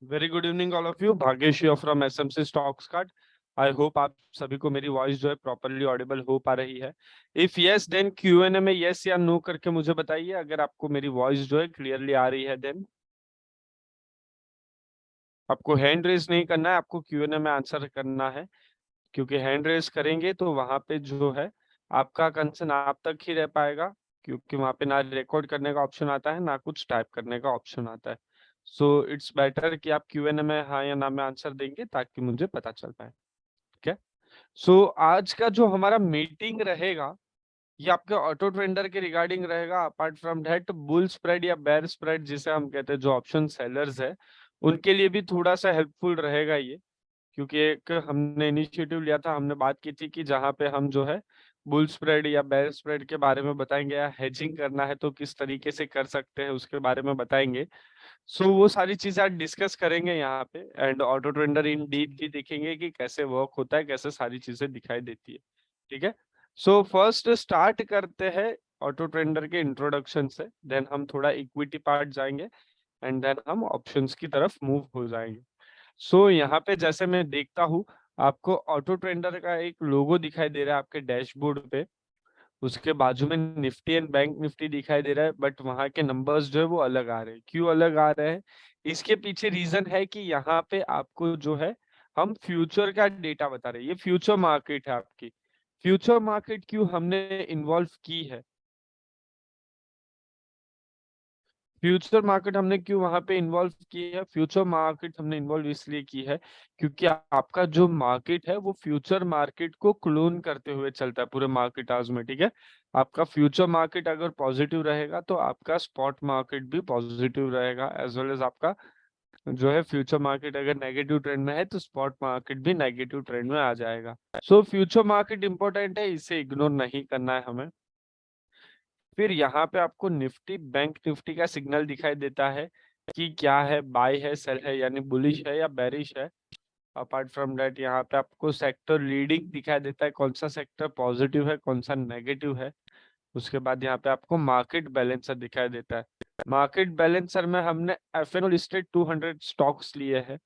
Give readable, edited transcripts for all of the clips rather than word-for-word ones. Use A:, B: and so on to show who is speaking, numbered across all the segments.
A: Very good evening all of you. Bhagyash from SMC stocks card. I hope आप सभी को मेरी वॉइस जो है प्रॉपरली ऑडिबल हो पा रही है। इफ यस देन क्यूएनए में यस या नो करके मुझे बताइए अगर आपको मेरी वॉइस जो है क्लियरली आ रही है। देन आपको हैंड रेज नहीं करना है, आपको क्यूएनए में आंसर करना है, क्योंकि हैंड रेज करेंगे तो वहां पे जो है आपका कंसर्न आप तक ही रह पाएगा, क्योंकि वहां पे ना रिकॉर्ड करने का ऑप्शन आता है ना कुछ टाइप करने का ऑप्शन आता है। सो इट्स बेटर कि आप क्यूएनए में हाँ या ना में आंसर देंगे ताकि मुझे पता चल पाए। ठीक है। सो आज का जो हमारा मीटिंग रहेगा ये आपके ऑटो ट्रेडर के रिगार्डिंग रहेगा। Apart from that bull spread या बेयर स्प्रेड जिसे हम कहते हैं, जो ऑप्शन सेलर्स है उनके लिए भी थोड़ा सा हेल्पफुल रहेगा ये, क्योंकि एक हमने इनिशिएटिव लिया था, हमने बात की थी कि जहाँ पे हम जो है बुल स्प्रेड या बेयर स्प्रेड के बारे में बताएंगे, या हेजिंग करना है तो किस तरीके से कर सकते हैं उसके बारे में बताएंगे। सो वो सारी चीजें आज डिस्कस करेंगे यहाँ पे, and auto trader in deep भी देखेंगे कि कैसे वर्क होता है, कैसे सारी चीजें दिखाई देती है। ठीक है। सो फर्स्ट स्टार्ट करते हैं ऑटो ट्रेडर के इंट्रोडक्शन से, देन हम थोड़ा इक्विटी पार्ट जाएंगे एंड देन हम ऑप्शंस की तरफ मूव हो जाएंगे। सो यहाँ पे जैसे मैं देखता हूँ आपको ऑटो ट्रेडर का एक लोगो दिखाई दे रहा है आपके डैशबोर्ड पे, उसके बाजू में निफ्टी एंड बैंक निफ्टी दिखाई दे रहा है, बट वहां के नंबर्स जो है वो अलग आ रहे हैं। क्यों अलग आ रहे हैं? इसके पीछे रीजन है कि यहाँ पे आपको जो है हम फ्यूचर का डेटा बता रहे हैं। ये फ्यूचर मार्केट है आपकी। फ्यूचर मार्केट क्यों हमने इन्वॉल्व की है? फ्यूचर मार्केट हमने क्यों वहां पे इन्वॉल्व की है? फ्यूचर मार्केट हमने इन्वॉल्व इसलिए की है क्योंकि आपका जो मार्केट है वो फ्यूचर मार्केट को क्लोन करते हुए चलता है पूरे मार्केट आवर्स में। ठीक है। आपका फ्यूचर मार्केट अगर पॉजिटिव रहेगा तो आपका स्पॉट मार्केट भी पॉजिटिव रहेगा, एज वेल एज आपका जो है फ्यूचर मार्केट अगर नेगेटिव ट्रेंड में है तो स्पॉट मार्केट भी नेगेटिव ट्रेंड में आ जाएगा। सो फ्यूचर मार्केट इंपॉर्टेंट है, इसे इग्नोर नहीं करना है हमें। फिर यहाँ पे आपको निफ्टी बैंक निफ्टी का सिग्नल दिखाई देता है कि क्या है, बाय है, सेल है, यानी बुलिश है या बेरिश है। अपार्ट फ्रॉम दैट यहाँ पे आपको सेक्टर लीडिंग दिखाई देता है, कौन सा सेक्टर पॉजिटिव है कौन सा नेगेटिव है। उसके बाद यहाँ पे आपको मार्केट बैलेंसर दिखाई देता है। मार्केट बैलेंसर में हमने एफएनओ लिस्टेड 200 स्टॉक्स लिए हैं।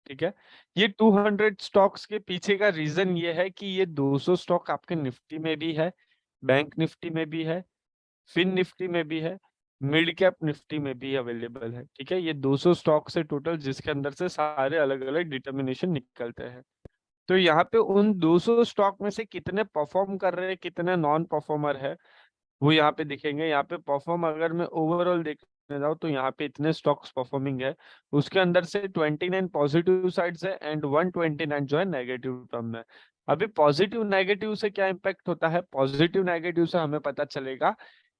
A: ठीक है। ये 200 स्टॉक्स के पीछे का रीजन ये है कि ये 200 स्टॉक आपके निफ्टी में भी है, बैंक निफ्टी में भी है, फिन निफ्टी में भी है, मिड कैप निफ्टी में भी अवेलेबल है। ठीक है। ये 200 स्टॉक से टोटल, जिसके अंदर से सारे अलग अलग डिटर्मिनेशन निकलते हैं। तो यहाँ पे उन 200 स्टॉक में से कितने परफॉर्म कर रहे हैं, कितने नॉन परफॉर्मर है, वो यहाँ पे दिखेंगे। यहाँ पे परफॉर्म अगर मैं ओवरऑल देखने जाऊँ तो यहाँ पे इतने स्टॉक्स परफॉर्मिंग है, उसके अंदर से 29 पॉजिटिव साइड्स है एंड 129 जो है नेगेटिव टर्म में। अभी पॉजिटिव नेगेटिव से क्या इम्पैक्ट होता है? पॉजिटिव नेगेटिव से हमें पता चलेगा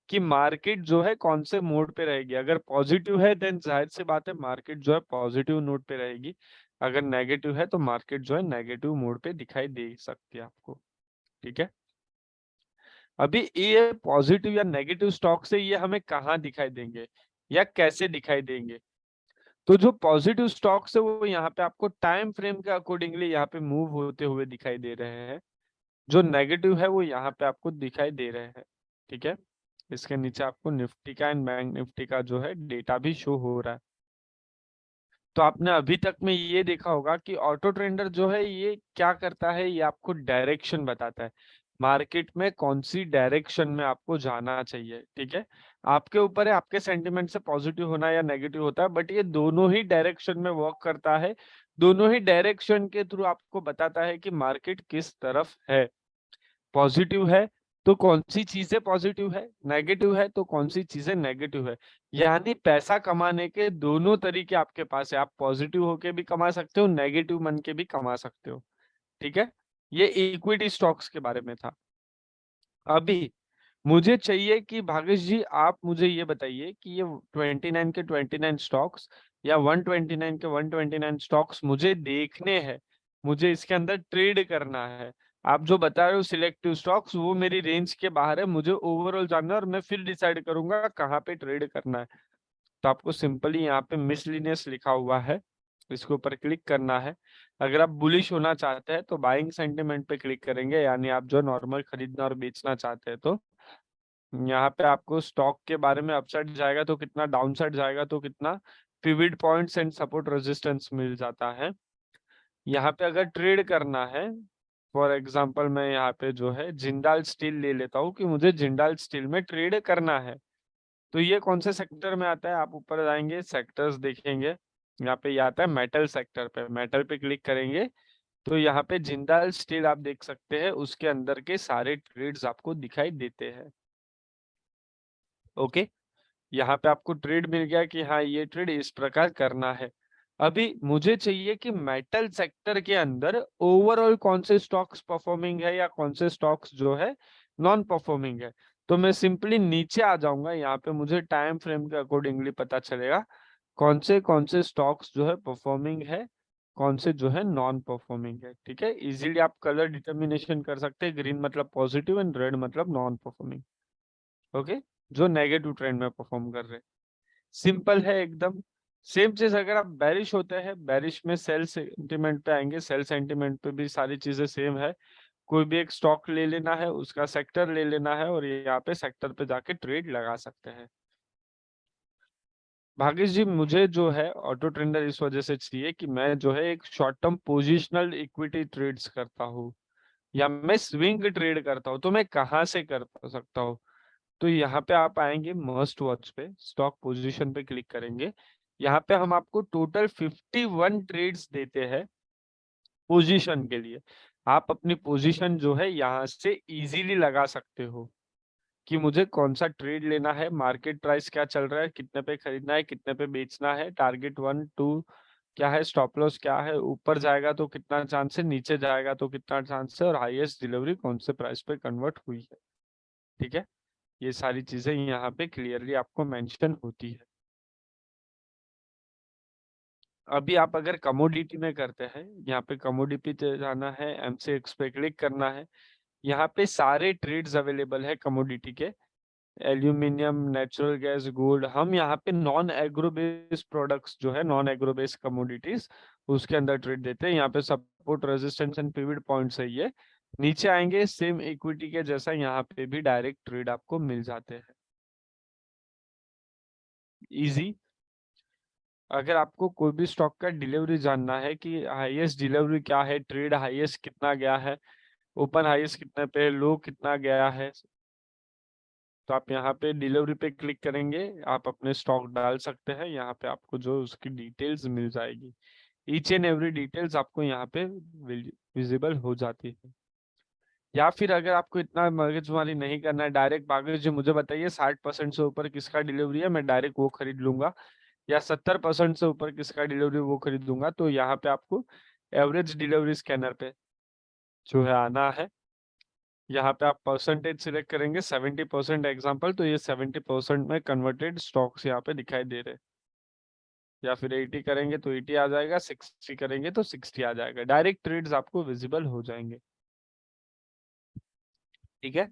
A: कि मार्केट जो है कौन से मोड पे रहेगी। अगर पॉजिटिव है देन जाहिर सी बात है मार्केट जो है पॉजिटिव नोट पे रहेगी, अगर नेगेटिव है तो मार्केट जो है नेगेटिव मोड पे दिखाई दे सकती है आपको। ठीक है। अभी ये पॉजिटिव या नेगेटिव स्टॉक से ये हमें कहाँ दिखाई देंगे या कैसे दिखाई देंगे? तो जो पॉजिटिव स्टॉक्स है वो यहाँ पे आपको टाइम फ्रेम के अकॉर्डिंगली यहाँ पे मूव होते हुए दिखाई दे रहे हैं, जो नेगेटिव है वो यहाँ पे आपको दिखाई दे रहे हैं। ठीक है। इसके नीचे आपको निफ्टी का एंड बैंक निफ्टी का जो है डेटा भी शो हो रहा है। तो आपने अभी तक में ये देखा होगा कि ऑटो ट्रेडर जो है ये क्या करता है, ये आपको डायरेक्शन बताता है, मार्केट में कौन सी डायरेक्शन में आपको जाना चाहिए। ठीक है। आपके ऊपर है, आपके सेंटिमेंट से पॉजिटिव होना या नेगेटिव होता है, बट ये दोनों ही डायरेक्शन में वर्क करता है। दोनों ही डायरेक्शन के थ्रू आपको बताता है कि मार्केट किस तरफ है। पॉजिटिव है तो कौन सी चीजें पॉजिटिव है, नेगेटिव है तो कौन सी चीजें नेगेटिव है। यानी पैसा कमाने के दोनों तरीके आपके पास है, आप पॉजिटिव होके भी कमा सकते हो, नेगेटिव मन के भी कमा सकते हो। ठीक है। ये इक्विटी स्टॉक्स के बारे में था। अभी मुझे चाहिए कि भागेश जी आप मुझे ये बताइए कि ये 29 के 29 स्टॉक्स या 129 के 129 स्टॉक्स मुझे देखने हैं, मुझे इसके अंदर ट्रेड करना है। आप जो बता रहे हो सिलेक्टिव स्टॉक्स वो मेरी रेंज के बाहर है, मुझे ओवरऑल जानना है और मैं फिर डिसाइड करूंगा कहाँ पे ट्रेड करना है। तो आपको सिंपली यहाँ पे मिसलिनियस लिखा हुआ है, इसके ऊपर क्लिक करना है। अगर आप बुलिश होना चाहते हैं तो बाइंग सेंटिमेंट पे क्लिक करेंगे, यानी आप जो नॉर्मल खरीदना और बेचना चाहते हैं तो यहाँ पे आपको स्टॉक के बारे में अपसाइड जाएगा तो कितना, डाउनसाइड जाएगा तो कितना, pivot points and support resistance मिल जाता है। यहाँ पे अगर ट्रेड करना है, फॉर एग्जांपल मैं यहाँ पे जो है जिंदाल स्टील ले लेता हूँ कि मुझे जिंदाल स्टील में ट्रेड करना है, तो ये कौन से सेक्टर में आता है, आप ऊपर जाएंगे सेक्टर्स देखेंगे, यहाँ पे ये आता है मेटल सेक्टर पे, मेटल पे क्लिक करेंगे तो यहाँ पे जिंदाल स्टील आप देख सकते हैं, उसके अंदर के सारे ट्रेड्स आपको दिखाई देते हैं। ओके, यहाँ पे आपको ट्रेड मिल गया कि हाँ ये ट्रेड इस प्रकार करना है। अभी मुझे चाहिए कि मेटल सेक्टर के अंदर ओवरऑल कौन से स्टॉक्स परफॉर्मिंग है या कौन से स्टॉक्स जो है नॉन परफॉर्मिंग है, तो मैं सिंपली नीचे आ जाऊंगा, यहाँ पे मुझे टाइम फ्रेम के अकॉर्डिंगली पता चलेगा कौन से स्टॉक्स जो है परफॉर्मिंग है, कौन से जो है नॉन परफॉर्मिंग है। ठीक है, इजीली आप कलर डिटर्मिनेशन कर सकते हैं, ग्रीन मतलब पॉजिटिव एंड रेड मतलब नॉन परफॉर्मिंग। ओके, जो नेगेटिव ट्रेंड में परफॉर्म कर रहे हैं, सिंपल है एकदम। सेम चीज अगर आप बैरिश होते हैं, बैरिश में सेल सेंटिमेंट पे आएंगे, सेल सेंटिमेंट पे भी सारी चीजें सेम है, कोई भी एक स्टॉक ले लेना है, उसका सेक्टर ले लेना है और यहाँ पे सेक्टर पे जाके ट्रेड लगा सकते हैं। भागेश जी, मुझे जो है ऑटो ट्रेडर इस वजह से चाहिए कि मैं जो है एक short term positional equity trades करता हूँ या मैं स्विंग ट्रेड करता हूँ, तो मैं कहाँ से कर सकता हूँ, तो यहाँ पे आप आएंगे मस्ट वॉच पे, स्टॉक पोजीशन पे क्लिक करेंगे, यहाँ पे हम आपको टोटल 51 ट्रेड्स देते हैं पोजीशन के लिए। आप अपनी पोजीशन जो है यहाँ से इजीली लगा सकते हो कि मुझे कौन सा ट्रेड लेना है, मार्केट प्राइस क्या चल रहा है, कितने पे खरीदना है, कितने पे बेचना है, टारगेट 1 2 क्या है, स्टॉप लॉस क्या है, ऊपर जाएगा तो कितना चांस है, नीचे जाएगा तो कितना चांस है, और हाईएस्ट डिलीवरी कौन से प्राइस पे कन्वर्ट हुई है। ठीक है, ये सारी चीजें यहाँ पे क्लियरली आपको मेंशन होती है। अभी आप अगर कमोडिटी में करते हैं, यहाँ पे कमोडिटी पे जाना है, एमसीएक्स पे क्लिक करना है, यहाँ पे सारे ट्रेड्स अवेलेबल है कमोडिटी के, एल्यूमिनियम, नेचुरल गैस, गोल्ड। हम यहाँ पे नॉन एग्रो बेस्ड प्रोडक्ट्स जो है, नॉन एग्रो बेस्ड कमोडिटीज, उसके अंदर ट्रेड देते हैं। यहाँ पे support resistance and pivot points है ये। नीचे आएंगे सेम इक्विटी के जैसा, यहाँ पे भी डायरेक्ट ट्रेड आपको मिल जाते हैं, इजी। अगर आपको कोई भी स्टॉक का डिलीवरी जानना है कि हाईएस्ट डिलीवरी क्या है, ट्रेड हाईएस्ट कितना गया है, ओपन हाईएस्ट कितने पे, लो कितना गया है, तो आप यहाँ पे डिलीवरी पे क्लिक करेंगे, आप अपने स्टॉक डाल सकते हैं, यहाँ पे आपको जो उसकी डिटेल्स मिल जाएगी, ईच एंड एवरी डिटेल्स आपको यहाँ पे विजिबल हो जाती है। या फिर अगर आपको इतना मगजमारी नहीं करना है, डायरेक्ट भागेश जी मुझे बताइए 60% से ऊपर किसका डिलीवरी है, मैं डायरेक्ट वो खरीद लूंगा, या 70% से ऊपर किसका डिलीवरी वो खरीद लूंगा, तो यहाँ पे आपको एवरेज डिलीवरी स्कैनर पे जो है आना है। यहाँ पे आप परसेंटेज सिलेक्ट करेंगे, 70% एग्जाम्पल, तो ये 70% में कन्वर्टेड स्टॉक्स यहाँ पे दिखाई दे रहे हैं, या फिर 80 करेंगे तो 80 आ जाएगा, 60 करेंगे तो 60 आ जाएगा, डायरेक्ट ट्रेड्स आपको विजिबल हो जाएंगे। ठीक है,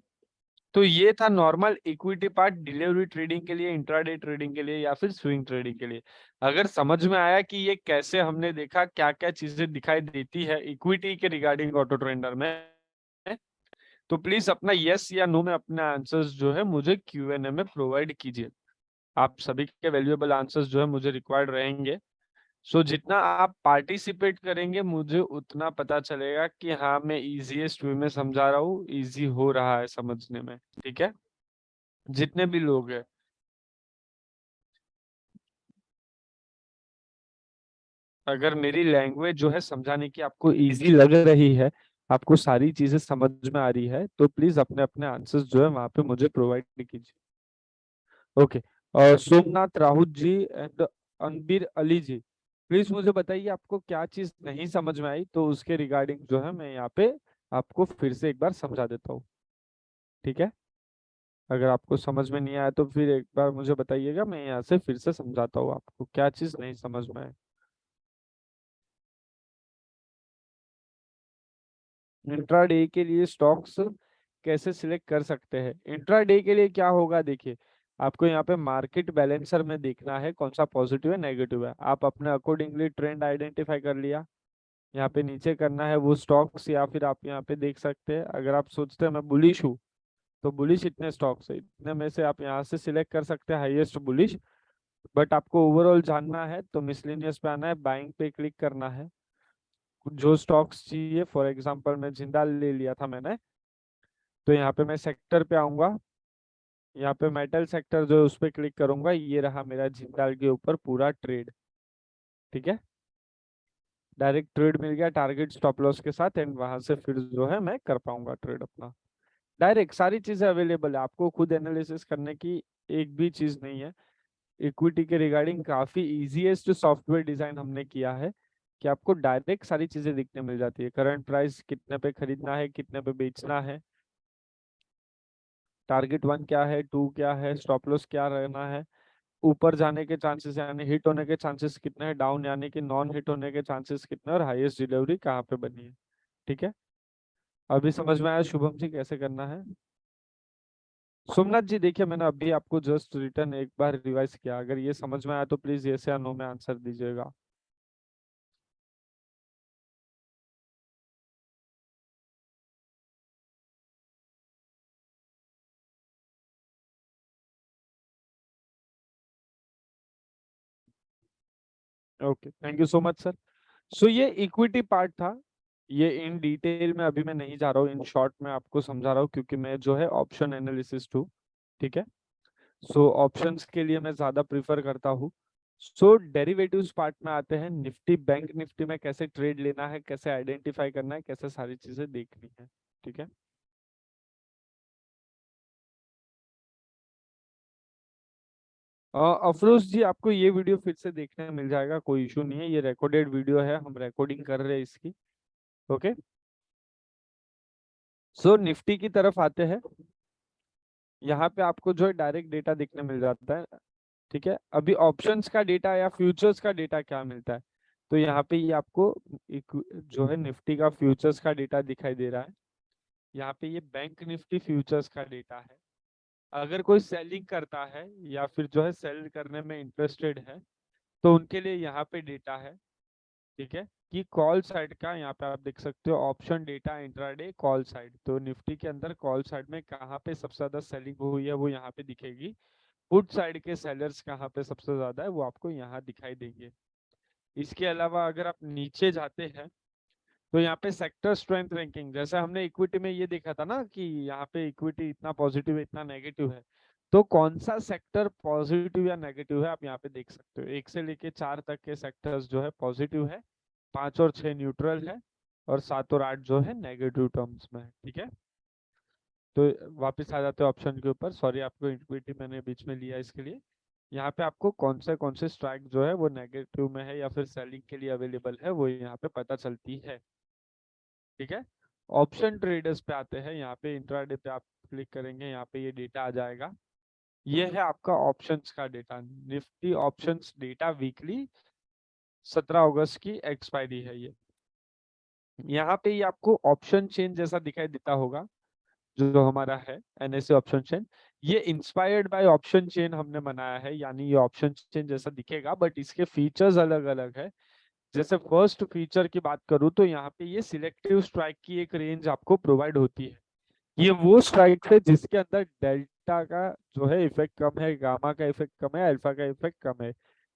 A: तो ये था normal equity part, delivery trading के लिए, इंट्राडे ट्रेडिंग के लिए या फिर स्विंग ट्रेडिंग के लिए। अगर समझ में आया कि ये कैसे, हमने देखा क्या क्या चीजें दिखाई देती है इक्विटी के रिगार्डिंग ऑटो ट्रेडर में, तो प्लीज अपना यस या नो में अपने आंसर्स जो है मुझे Q&A में प्रोवाइड कीजिए। आप सभी के वैल्यूएबल आंसर्स जो है मुझे रिक्वायर्ड रहेंगे। सो जितना आप पार्टिसिपेट करेंगे मुझे उतना पता चलेगा कि हाँ मैं इजीएस्ट वे में समझा रहा हूँ, इजी हो रहा है समझने में। ठीक है, जितने भी लोग हैं, अगर मेरी लैंग्वेज जो है समझाने की आपको इजी लग रही है, आपको सारी चीजें समझ में आ रही है, तो प्लीज अपने अपने आंसर्स जो है वहां पे मुझे प्रोवाइड कीजिए। ओके, और Somnath Rahul ji and अनबीर Ali ji, please मुझे बताइए आपको क्या चीज नहीं समझ में आई, तो उसके रिगार्डिंग जो है मैं यहाँ पे आपको फिर से एक बार समझा देता हूँ। ठीक है, अगर आपको समझ में नहीं आया तो फिर एक बार मुझे बताइएगा, मैं यहाँ से फिर से समझाता हूँ आपको क्या चीज नहीं समझ में आए। इंट्राडे के लिए स्टॉक्स कैसे सिलेक्ट कर सकते हैं, इंट्राडे के लिए क्या होगा, देखिए आपको यहाँ पे मार्केट बैलेंसर में देखना है कौन सा पॉजिटिव है नेगेटिव है, आप अपने अकॉर्डिंगली ट्रेंड आइडेंटिफाई कर लिया, यहाँ पे नीचे करना है वो स्टॉक्स, या फिर आप यहाँ पे देख सकते हैं अगर आप सोचते हैं मैं बुलिश हूँ, तो बुलिश इतने स्टॉक्स है, इतने में से आप यहाँ से सिलेक्ट कर सकते हैं हाईएस्ट बुलिश, बट आपको ओवरऑल जानना है तो मिसलेनियस पे आना है, बाइंग पे क्लिक करना है। जो स्टॉक्स चाहिए, फॉर एग्जांपल मैं जिंदाल ले लिया था मैंने, तो यहाँ पे मैं सेक्टर पे आऊंगा, यहाँ पे मेटल सेक्टर जो है उस पर क्लिक करूंगा, ये रहा मेरा जिंदाल के ऊपर पूरा ट्रेड। ठीक है, डायरेक्ट ट्रेड मिल गया टारगेट स्टॉप लॉस के साथ, एंड वहां से फिर जो है मैं कर पाऊंगा ट्रेड अपना डायरेक्ट। सारी चीजें अवेलेबल है, आपको खुद एनालिसिस करने की एक भी चीज नहीं है। इक्विटी के रिगार्डिंग काफी इजीएस्ट सॉफ्टवेयर डिजाइन हमने किया है कि आपको डायरेक्ट सारी चीजें दिखने मिल जाती है। करंट प्राइस कितने पे खरीदना है, कितने पे बेचना है, टारगेट 1 क्या है, 2 क्या है, स्टॉप लॉस क्या रहना है, ऊपर जाने के चांसेस यानी हिट होने के चांसेस कितने हैं, डाउन यानी कि नॉन हिट होने के चांसेस कितने हैं, और हाईएस्ट डिलीवरी कहाँ पे बनी है। ठीक है, अभी समझ में आया शुभम जी कैसे करना है? सोमनाथ जी देखिए, मैंने अभी आपको जस्ट रिटर्न एक बार रिवाइज किया, अगर ये समझ में आया तो प्लीज यस या नो में आंसर दीजिएगा। Okay, thank you so much sir. So ये इक्विटी पार्ट था, ये इन डिटेल में अभी मैं नहीं जा रहा हूँ, इन शॉर्ट में आपको समझा रहा हूँ क्योंकि मैं जो है ऑप्शन एनालिसिस हूँ। ठीक है, सो ऑप्शंस के लिए मैं ज्यादा प्रिफर करता हूँ। सो डेरिवेटिव्स पार्ट में आते हैं, निफ्टी बैंक निफ्टी में कैसे ट्रेड लेना है, कैसे आइडेंटिफाई करना है, कैसे सारी चीजें देखनी है। ठीक है, अफरोज जी आपको ये वीडियो फिर से देखने मिल जाएगा, कोई इशू नहीं है, ये रिकॉर्डेड वीडियो है, हम रिकॉर्डिंग कर रहे हैं इसकी। ओके, सो निफ्टी की तरफ आते हैं, यहाँ पे आपको जो है डायरेक्ट डेटा दिखने मिल जाता है। ठीक है, अभी ऑप्शंस का डेटा या फ्यूचर्स का डेटा क्या मिलता है, तो यहाँ पे ये आपको जो है निफ्टी का फ्यूचर्स का डेटा दिखाई दे रहा है। यहाँ पे ये बैंक निफ्टी फ्यूचर्स का डेटा है। अगर कोई सेलिंग करता है या फिर जो है सेल करने में इंटरेस्टेड है, तो उनके लिए यहाँ पे डेटा है। ठीक है, कि कॉल साइड का यहाँ पे आप देख सकते हो option data intraday call side, तो निफ्टी के अंदर कॉल साइड में कहाँ पे सबसे ज्यादा सेलिंग हुई है वो यहाँ पे दिखेगी। पुट साइड के सेलर्स कहाँ पे सबसे ज्यादा है वो आपको यहाँ दिखाई देंगे। इसके अलावा अगर आप नीचे जाते हैं तो यहाँ पे सेक्टर स्ट्रेंथ रैंकिंग, जैसे हमने इक्विटी में ये देखा था ना कि यहाँ पे इक्विटी इतना पॉजिटिव है इतना नेगेटिव है, तो कौन सा सेक्टर पॉजिटिव या नेगेटिव है आप यहाँ पे देख सकते हो। 1 से लेके 4 तक के सेक्टर्स जो है पॉजिटिव है, 5 और 6 न्यूट्रल है, और 7 और 8 जो है नेगेटिव टर्म्स में है। ठीक है, तो वापस आ जाते हैं ऑप्शन के ऊपर, सॉरी आपको इक्विटी मैंने बीच में लिया इसके लिए। यहाँ पे आपको कौन से स्ट्राइक जो है वो नेगेटिव में है या फिर सेलिंग के लिए अवेलेबल है वो यहाँ पे पता चलती है। ठीक है, ऑप्शन ट्रेडर्स पे आते हैं, यहाँ पे इंट्राडे पे आप क्लिक करेंगे, यहाँ पे ये डेटा आ जाएगा। ये है आपका ऑप्शंस का data, Nifty options data weekly, 17 अगस्त की एक्सपायरी है ये। यहाँ पे ये आपको ऑप्शन चेन जैसा दिखाई देता होगा, जो हमारा है एनएसए ऑप्शन चेन, ये इंस्पायर्ड बाय ऑप्शन चेन हमने बनाया है, यानी ये ऑप्शन चेन जैसा दिखेगा बट इसके फीचर्स अलग अलग है। जैसे फर्स्ट फीचर की बात करूं तो यहाँ पे ये सिलेक्टिव स्ट्राइक की एक रेंज आपको प्रोवाइड होती है। ये वो स्ट्राइक है जिसके अंदर डेल्टा का जो है इफेक्ट कम है, गामा का इफेक्ट कम है, अल्फा का इफेक्ट कम है।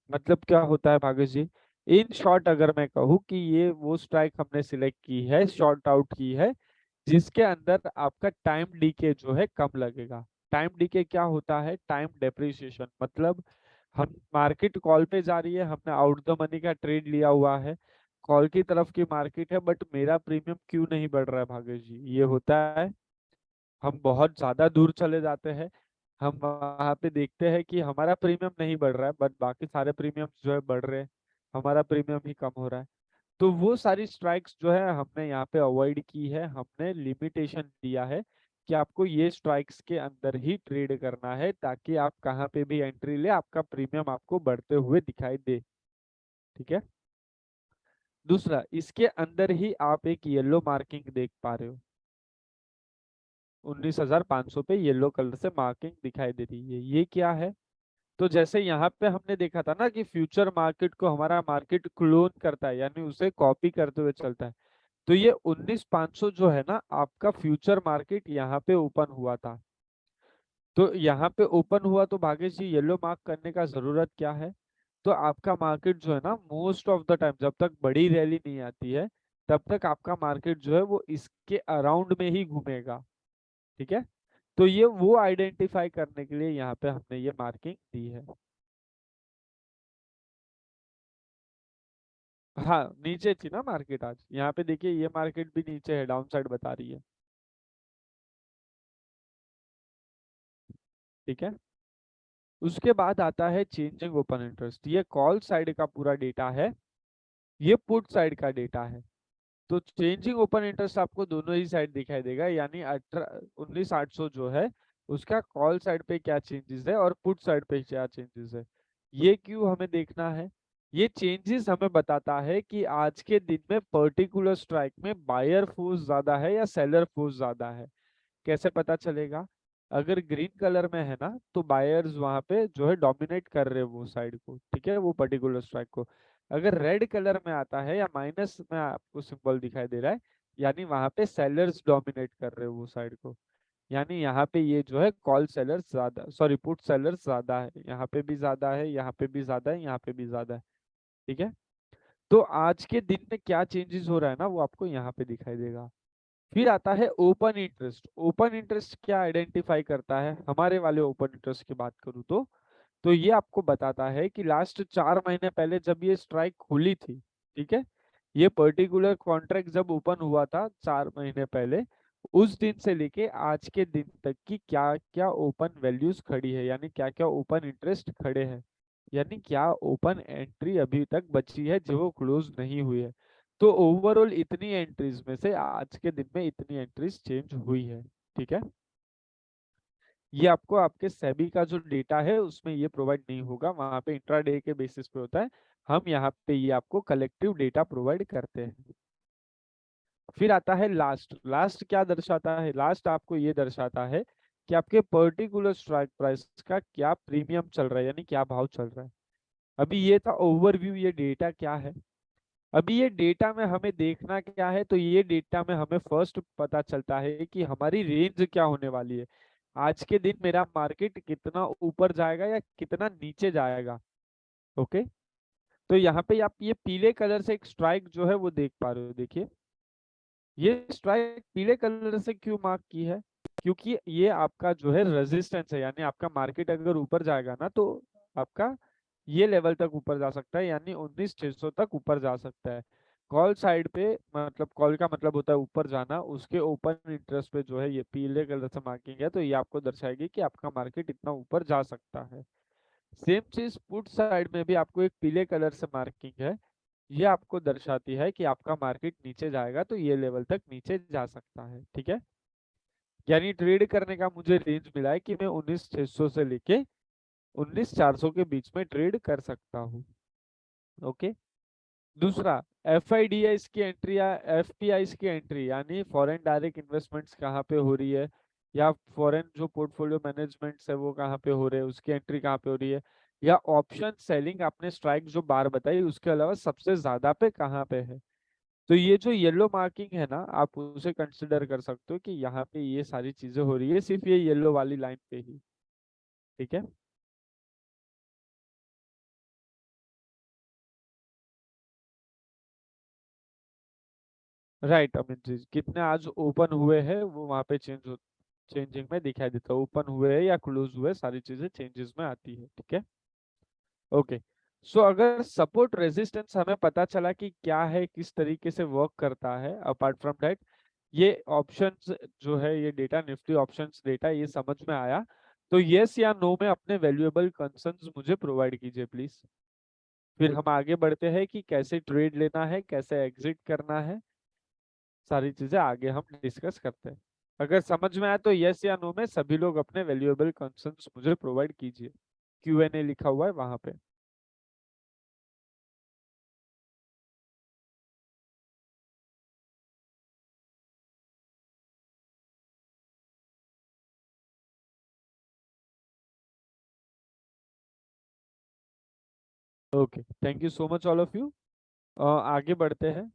A: मतलब क्या होता है भागेश जी, इन शॉर्ट अगर मैं कहूँ कि ये वो स्ट्राइक हमने सिलेक्ट की है, शॉर्ट आउट की है, जिसके अंदर आपका टाइम डीके जो है कम लगेगा। टाइम डीके क्या होता है, टाइम डेप्रिसिएशन, मतलब हम मार्केट कॉल पे जा रही है, हमने आउट द मनी का ट्रेड लिया हुआ है, कॉल की तरफ की मार्केट है, बट मेरा प्रीमियम क्यों नहीं बढ़ रहा है भागेश जी, ये होता है हम बहुत ज्यादा दूर चले जाते हैं, हम वहां पे देखते हैं कि हमारा प्रीमियम नहीं बढ़ रहा है बट बाकी सारे प्रीमियम जो है बढ़ रहे हैं, हमारा प्रीमियम ही कम हो रहा है। तो वो सारी स्ट्राइक्स जो है हमने यहाँ पे अवॉइड की है, हमने लिमिटेशन दिया है कि आपको ये स्ट्राइक्स के अंदर ही ट्रेड करना है, ताकि आप कहाँ पे भी एंट्री ले आपका प्रीमियम आपको बढ़ते हुए दिखाई दे। ठीक है, दूसरा इसके अंदर ही आप एक येलो मार्किंग देख पा रहे हो, 19,500 पे येलो कलर से मार्किंग दिखाई दे रही है, ये क्या है? तो जैसे यहाँ पे हमने देखा था ना कि फ्यूचर मार्केट को हमारा मार्केट क्लोन करता है, यानी उसे कॉपी करते हुए चलता है, तो ये 19,500 जो है ना आपका फ्यूचर मार्केट यहाँ पे ओपन हुआ था। तो यहाँ पे ओपन हुआ तो भागेश जी येलो मार्क करने का जरूरत क्या है? तो आपका मार्केट जो है ना, मोस्ट ऑफ द टाइम जब तक बड़ी रैली नहीं आती है तब तक आपका मार्केट जो है वो इसके अराउंड में ही घूमेगा। ठीक है, तो ये वो आइडेंटिफाई करने के लिए यहाँ पे हमने ये मार्किंग दी है। हाँ, नीचे थी ना मार्केट आज, यहाँ पे देखिए ये मार्केट भी नीचे है, डाउन साइड बता रही है। ठीक है, उसके बाद आता है चेंजिंग ओपन इंटरेस्ट। ये कॉल साइड का पूरा डेटा है, ये पुट साइड का डेटा है। तो चेंजिंग ओपन इंटरेस्ट आपको दोनों ही साइड दिखाई देगा, यानी 19,800 जो है उसका कॉल साइड पे क्या चेंजेस है और पुट साइड पे क्या चेंजेस है। ये क्यों हमें देखना है? ये चेंजेस हमें बताता है कि आज के दिन में पर्टिकुलर स्ट्राइक में बायर फोर्स ज्यादा है या सेलर फोर्स ज्यादा है। कैसे पता चलेगा? अगर ग्रीन कलर में है ना तो बायर्स वहां पे जो है डोमिनेट कर रहे हैं वो साइड को, ठीक है, वो पर्टिकुलर स्ट्राइक को। अगर रेड कलर में आता है या माइनस में आपको सिंबल दिखाई दे रहा है, यानी वहां पे सेलर्स डोमिनेट कर रहे हैं वो साइड को। यानी यहाँ पे ये जो है कॉल सेलर्स ज्यादा, सॉरी पुट सेलर्स ज्यादा है, यहाँ पे भी ज्यादा है, यहाँ पे भी ज्यादा है, यहाँ पे भी ज्यादा है। ठीक है, तो आज के दिन में क्या चेंजेस हो रहा है ना वो आपको यहाँ पे दिखाई देगा। फिर आता है ओपन इंटरेस्ट। ओपन इंटरेस्ट क्या आइडेंटिफाई करता है? हमारे वाले ओपन इंटरेस्ट की बात करूँ तो ये आपको बताता है कि लास्ट 4 महीने पहले जब ये स्ट्राइक खुली थी, ठीक है, ये पर्टिकुलर कॉन्ट्रैक्ट जब ओपन हुआ था 4 महीने पहले, उस दिन से लेके आज के दिन तक की क्या क्या ओपन वैल्यूज खड़ी है, यानी क्या क्या ओपन इंटरेस्ट खड़े हैं, यानी क्या ओपन एंट्री अभी तक बची है जो वो क्लोज नहीं हुई है। तो ओवरऑल इतनी एंट्रीज में से आज के दिन में इतनी एंट्रीज चेंज हुई है। ठीक है, ये आपको आपके सेबी का जो डेटा है उसमें ये प्रोवाइड नहीं होगा, वहां पे इंट्राडे के बेसिस पे होता है। हम यहाँ पे ये आपको कलेक्टिव डेटा प्रोवाइड करते हैं। फिर आता है लास्ट। लास्ट क्या दर्शाता है? लास्ट आपको ये दर्शाता है कि आपके पर्टिकुलर स्ट्राइक प्राइस का क्या प्रीमियम चल रहा है, यानी क्या भाव चल रहा है। अभी ये था ओवरव्यू, ये डेटा क्या है। अभी ये डेटा में हमें देखना क्या है? तो ये डेटा में हमें फर्स्ट पता चलता है कि हमारी रेंज क्या होने वाली है। आज के दिन मेरा मार्केट कितना ऊपर जाएगा या कितना नीचे जाएगा। ओके, तो यहाँ पे आप ये पीले कलर से एक स्ट्राइक जो है वो देख पा रहे हो, देखिए ये स्ट्राइक पीले कलर से क्यों मार्क की है? क्योंकि ये आपका जो है रेजिस्टेंस है, यानी आपका मार्केट अगर ऊपर जाएगा ना तो आपका ये लेवल तक ऊपर जा सकता है, यानी 19,600 तक ऊपर जा सकता है। कॉल साइड पे, मतलब कॉल का मतलब होता है ऊपर जाना, उसके ओपन इंटरेस्ट पे जो है ये पीले कलर से मार्किंग है, तो ये आपको दर्शाएगी कि आपका मार्केट इतना ऊपर जा सकता है। सेम चीज पुट साइड में भी आपको एक पीले कलर से मार्किंग है, ये आपको दर्शाती है कि आपका मार्केट नीचे जाएगा तो ये लेवल तक नीचे जा सकता है। ठीक है, यानी ट्रेड करने का मुझे रेंज मिला है कि मैं 19,600 से लेके 19,400 के बीच में ट्रेड कर सकता हूँ। ओके, दूसरा FIDIs की एंट्री या FPIs की एंट्री, यानी फॉरेन डायरेक्ट इन्वेस्टमेंट्स कहाँ पे हो रही है, या फॉरेन जो पोर्टफोलियो मैनेजमेंट्स है वो कहाँ पे हो रहे हैं, उसकी एंट्री कहाँ पे हो रही है, या ऑप्शन सेलिंग आपने स्ट्राइक जो बार बताई उसके अलावा सबसे ज्यादा पे कहाँ पे है। तो ये जो येलो मार्किंग है ना, आप उसे कंसिडर कर सकते हो कि यहाँ पे ये सारी चीजें हो रही है सिर्फ ये येलो वाली लाइन पे ही। ठीक है, राइट अमित जी, कितने आज ओपन हुए हैं वो वहां पे चेंजिंग में दिखाई देता है, ओपन हुए हैं या क्लोज हुए सारी चीजें चेंजेस में आती है। ठीक है, ओके। सो अगर सपोर्ट रेजिस्टेंस हमें पता चला कि क्या है, किस तरीके से वर्क करता है, अपार्ट फ्रॉम दैट ये ऑप्शंस जो है, ये डेटा निफ्टी ऑप्शंस डेटा ये समझ में आया, तो यस या नो में अपने वैल्यूएबल कंसर्न्स मुझे प्रोवाइड कीजिए प्लीज। फिर हम आगे बढ़ते हैं कि कैसे ट्रेड लेना है, कैसे एग्जिट करना है, सारी चीजें आगे हम डिस्कस करते हैं। अगर समझ में आया तो यस या नो में सभी लोग अपने वैल्यूएबल कंसर्न्स मुझे प्रोवाइड कीजिए। Q&A लिखा हुआ है वहां पे। Okay, thank you so much all of you. आगे बढ़ते हैं।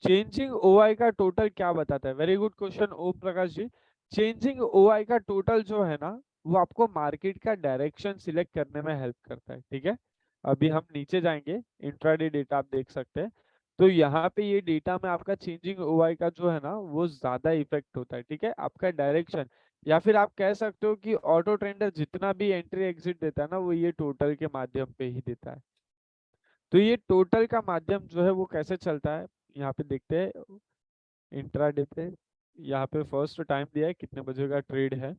A: चेंजिंग OI का टोटल क्या बताता है? Very good question Om Prakash ji. Changing OI का टोटल जो है ना, वो आपको मार्केट का डायरेक्शन सिलेक्ट करने में हेल्प करता है। ठीक है, अभी हम नीचे जाएंगे, इंट्राडे डेटा आप देख सकते हैं। तो यहाँ पे ये डेटा में आपका चेंजिंग ओआई का जो है ना, वो ज्यादा इफेक्ट होता है। ठीक है, आपका डायरेक्शन, या फिर आप कह सकते हो कि ऑटो ट्रेंडर जितना भी एंट्री एग्जिट देता है ना, वो ये टोटल के माध्यम पे ही देता है। तो ये टोटल का माध्यम जो है वो कैसे चलता है, यहाँ पे देखते हैं इंट्राडे पे। यहाँ पे फर्स्ट टाइम दिया है, कितने बजे का ट्रेड है।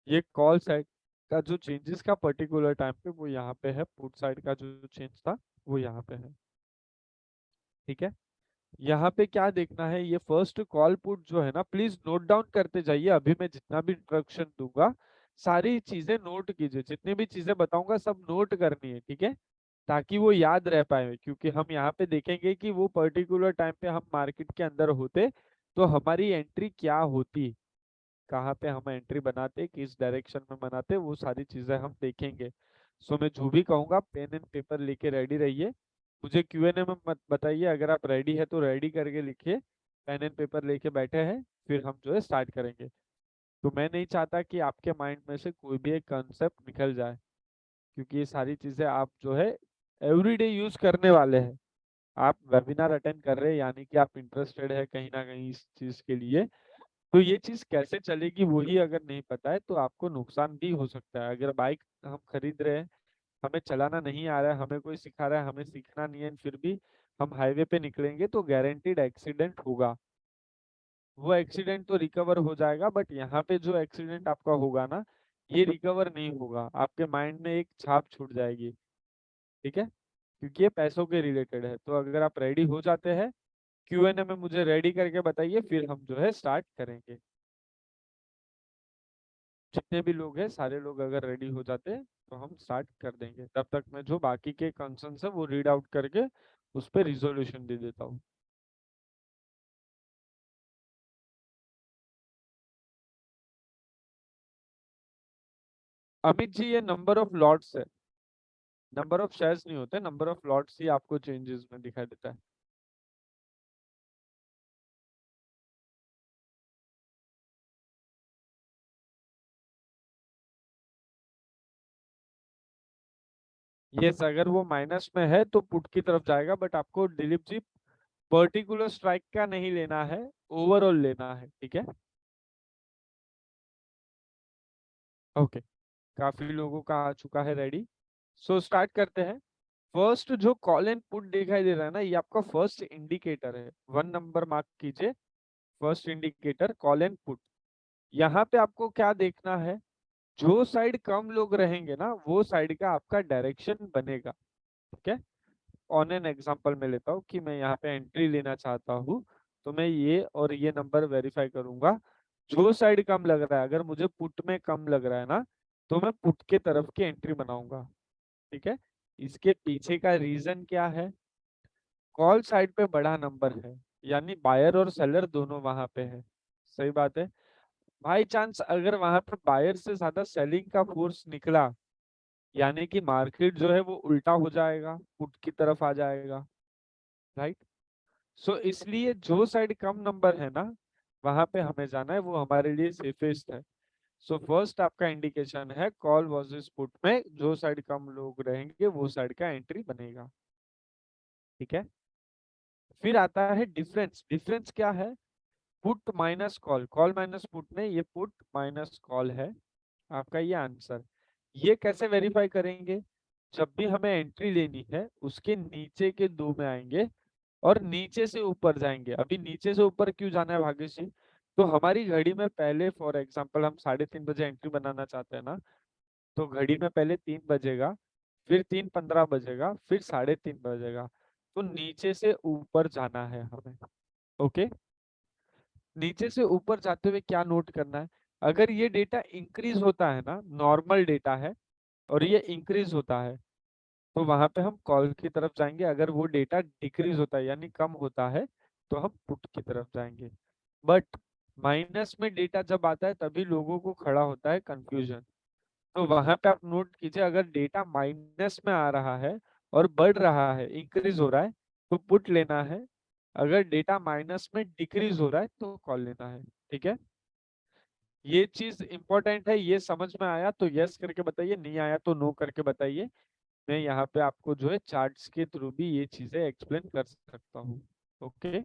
A: ये कॉल साइड का जो चेंजेस का पर्टिकुलर टाइम पे वो यहाँ पे है, पुट साइड का जो चेंज था वो यहाँ पे है। ठीक है, यहाँ पे क्या देखना है, ये फर्स्ट कॉल पुट जो है ना, प्लीज नोट डाउन करते जाइए। अभी मैं जितना भी इंस्ट्रक्शन दूंगा सारी चीजें नोट कीजिए, जितनी भी चीजें बताऊंगा सब नोट करनी है। ठीक है, ताकि वो याद रह पाए, क्योंकि हम यहाँ पे देखेंगे कि वो पर्टिकुलर टाइम पे हम मार्केट के अंदर होते तो हमारी एंट्री क्या होती, कहाँ पे हम एंट्री बनाते, किस डायरेक्शन में बनाते, वो सारी चीजें हम देखेंगे। सो मैं जो भी कहूँगा पेन एंड पेपर लेके रेडी रहिए। मुझे क्यूएनए में मत बताइए, अगर आप रेडी है तो रेडी करके लिखिए, पेन एंड पेपर लेके बैठे हैं, फिर हम जो है स्टार्ट करेंगे। तो मैं नहीं चाहता कि आपके माइंड में से कोई भी एक कंसेप्ट निकल जाए, क्योंकि ये सारी चीजें आप जो है एवरीडे यूज करने वाले हैं। आप वेबिनार अटेंड कर रहे हैं, यानी कि आप इंटरेस्टेड है कहीं ना कहीं इस चीज के लिए। तो ये चीज कैसे चलेगी वही अगर नहीं पता है तो आपको नुकसान भी हो सकता है। अगर बाइक हम खरीद रहे हैं, हमें चलाना नहीं आ रहा है, हमें कोई सिखा रहा है, हमें सीखना नहीं है, फिर भी हम हाईवे पे निकलेंगे तो गारंटीड एक्सीडेंट होगा। वो एक्सीडेंट तो रिकवर हो जाएगा, बट यहाँ पे जो एक्सीडेंट आपका होगा ना, ये रिकवर नहीं होगा, आपके माइंड में एक छाप छूट जाएगी। ठीक है, क्योंकि ये पैसों के रिलेटेड है। तो अगर आप रेडी हो जाते हैं, क्यूएनए में मुझे रेडी करके बताइए, फिर हम जो है स्टार्ट करेंगे। जितने भी लोग हैं सारे लोग अगर रेडी हो जाते हैं तो हम स्टार्ट कर देंगे। तब तक मैं जो बाकी के कंसर्न्स है वो रीड आउट करके उस पर रिजोल्यूशन दे देता हूँ। अमित जी, ये नंबर ऑफ लॉट्स है, नंबर ऑफ शेयर्स नहीं होते, नंबर ऑफ लॉट्स ही आपको चेंजेस में दिखाई देता है। यस, अगर वो माइनस में है तो पुट की तरफ जाएगा, बट आपको दिलीप जी पर्टिकुलर स्ट्राइक का नहीं लेना है, ओवरऑल लेना है। ठीक है, ओके, काफी लोगों का आ चुका है रेडी। सो स्टार्ट करते हैं। फर्स्ट जो कॉल एंड पुट दिखाई दे रहा है ना, ये आपका फर्स्ट इंडिकेटर है, 1 नंबर मार्क कीजिए। First indicator call and put. यहाँ पे आपको क्या देखना है, जो साइड कम लोग रहेंगे ना वो साइड का आपका डायरेक्शन बनेगा। ठीक है, ऑन एन एग्जांपल में लेता हूँ कि मैं यहाँ पे एंट्री लेना चाहता हूँ, तो मैं ये और ये नंबर वेरीफाई करूंगा। जो साइड कम लग रहा है, अगर मुझे पुट में कम लग रहा है ना, तो मैं पुट के तरफ की एंट्री बनाऊंगा। ठीक है, इसके पीछे का रीजन क्या है, कॉल साइड पे बड़ा नंबर है, यानी बायर और सेलर दोनों वहां पे है। सही बात है, बाई चांस अगर वहां पे बायर से ज्यादा सेलिंग का फोर्स निकला, यानी कि मार्केट जो है वो उल्टा हो जाएगा, पुट की तरफ आ जाएगा। राइट, सो इसलिए जो साइड कम नंबर है ना, वहां पे हमें जाना है, वो हमारे लिए सेफेस्ट है। सो फर्स्ट आपका इंडिकेशन है कॉल वर्सेस पुट में जो साइड कम लोग रहेंगे वो साइड का एंट्री बनेगा। ठीक है, फिर आता है डिफरेंस। डिफरेंस क्या है, put minus call, call minus put में ये पुट माइनस कॉल है आपका ये आंसर। ये कैसे वेरीफाई करेंगे, जब भी हमें एंट्री लेनी है उसके नीचे के दो में आएंगे और नीचे से ऊपर जाएंगे। अभी नीचे से ऊपर क्यों जाना है भाग्य जी, तो हमारी घड़ी में पहले फॉर एग्जांपल हम 3:30 बजे एंट्री बनाना चाहते हैं ना, तो घड़ी में पहले 3 बजेगा, फिर 3:15 बजेगा, फिर 3:30 बजेगा। तो नीचे से ऊपर जाना है हमें। ओके, नीचे से ऊपर जाते हुए क्या नोट करना है, अगर ये डेटा इंक्रीज होता है ना, नॉर्मल डेटा है और ये इंक्रीज होता है, तो वहां पे हम कॉल की तरफ जाएंगे। अगर वो डेटा डिक्रीज होता है यानी कम होता है, तो हम पुट की तरफ जाएंगे। बट माइनस में डेटा जब आता है तभी लोगों को खड़ा होता है कंफ्यूजन। तो वहां पे आप नोट कीजिए, अगर डेटा माइनस में आ रहा है और बढ़ रहा है, इंक्रीज हो रहा है, तो पुट लेना है। अगर डेटा माइनस में डिक्रीज हो रहा है तो कॉल लेना है। ठीक है, ये चीज इंपॉर्टेंट है, ये समझ में आया तो यस करके बताइए, नहीं आया तो नो करके बताइए। मैं यहाँ पे आपको जो है चार्ट्स के थ्रू भी ये चीजें एक्सप्लेन कर सकता हूँ। ओके,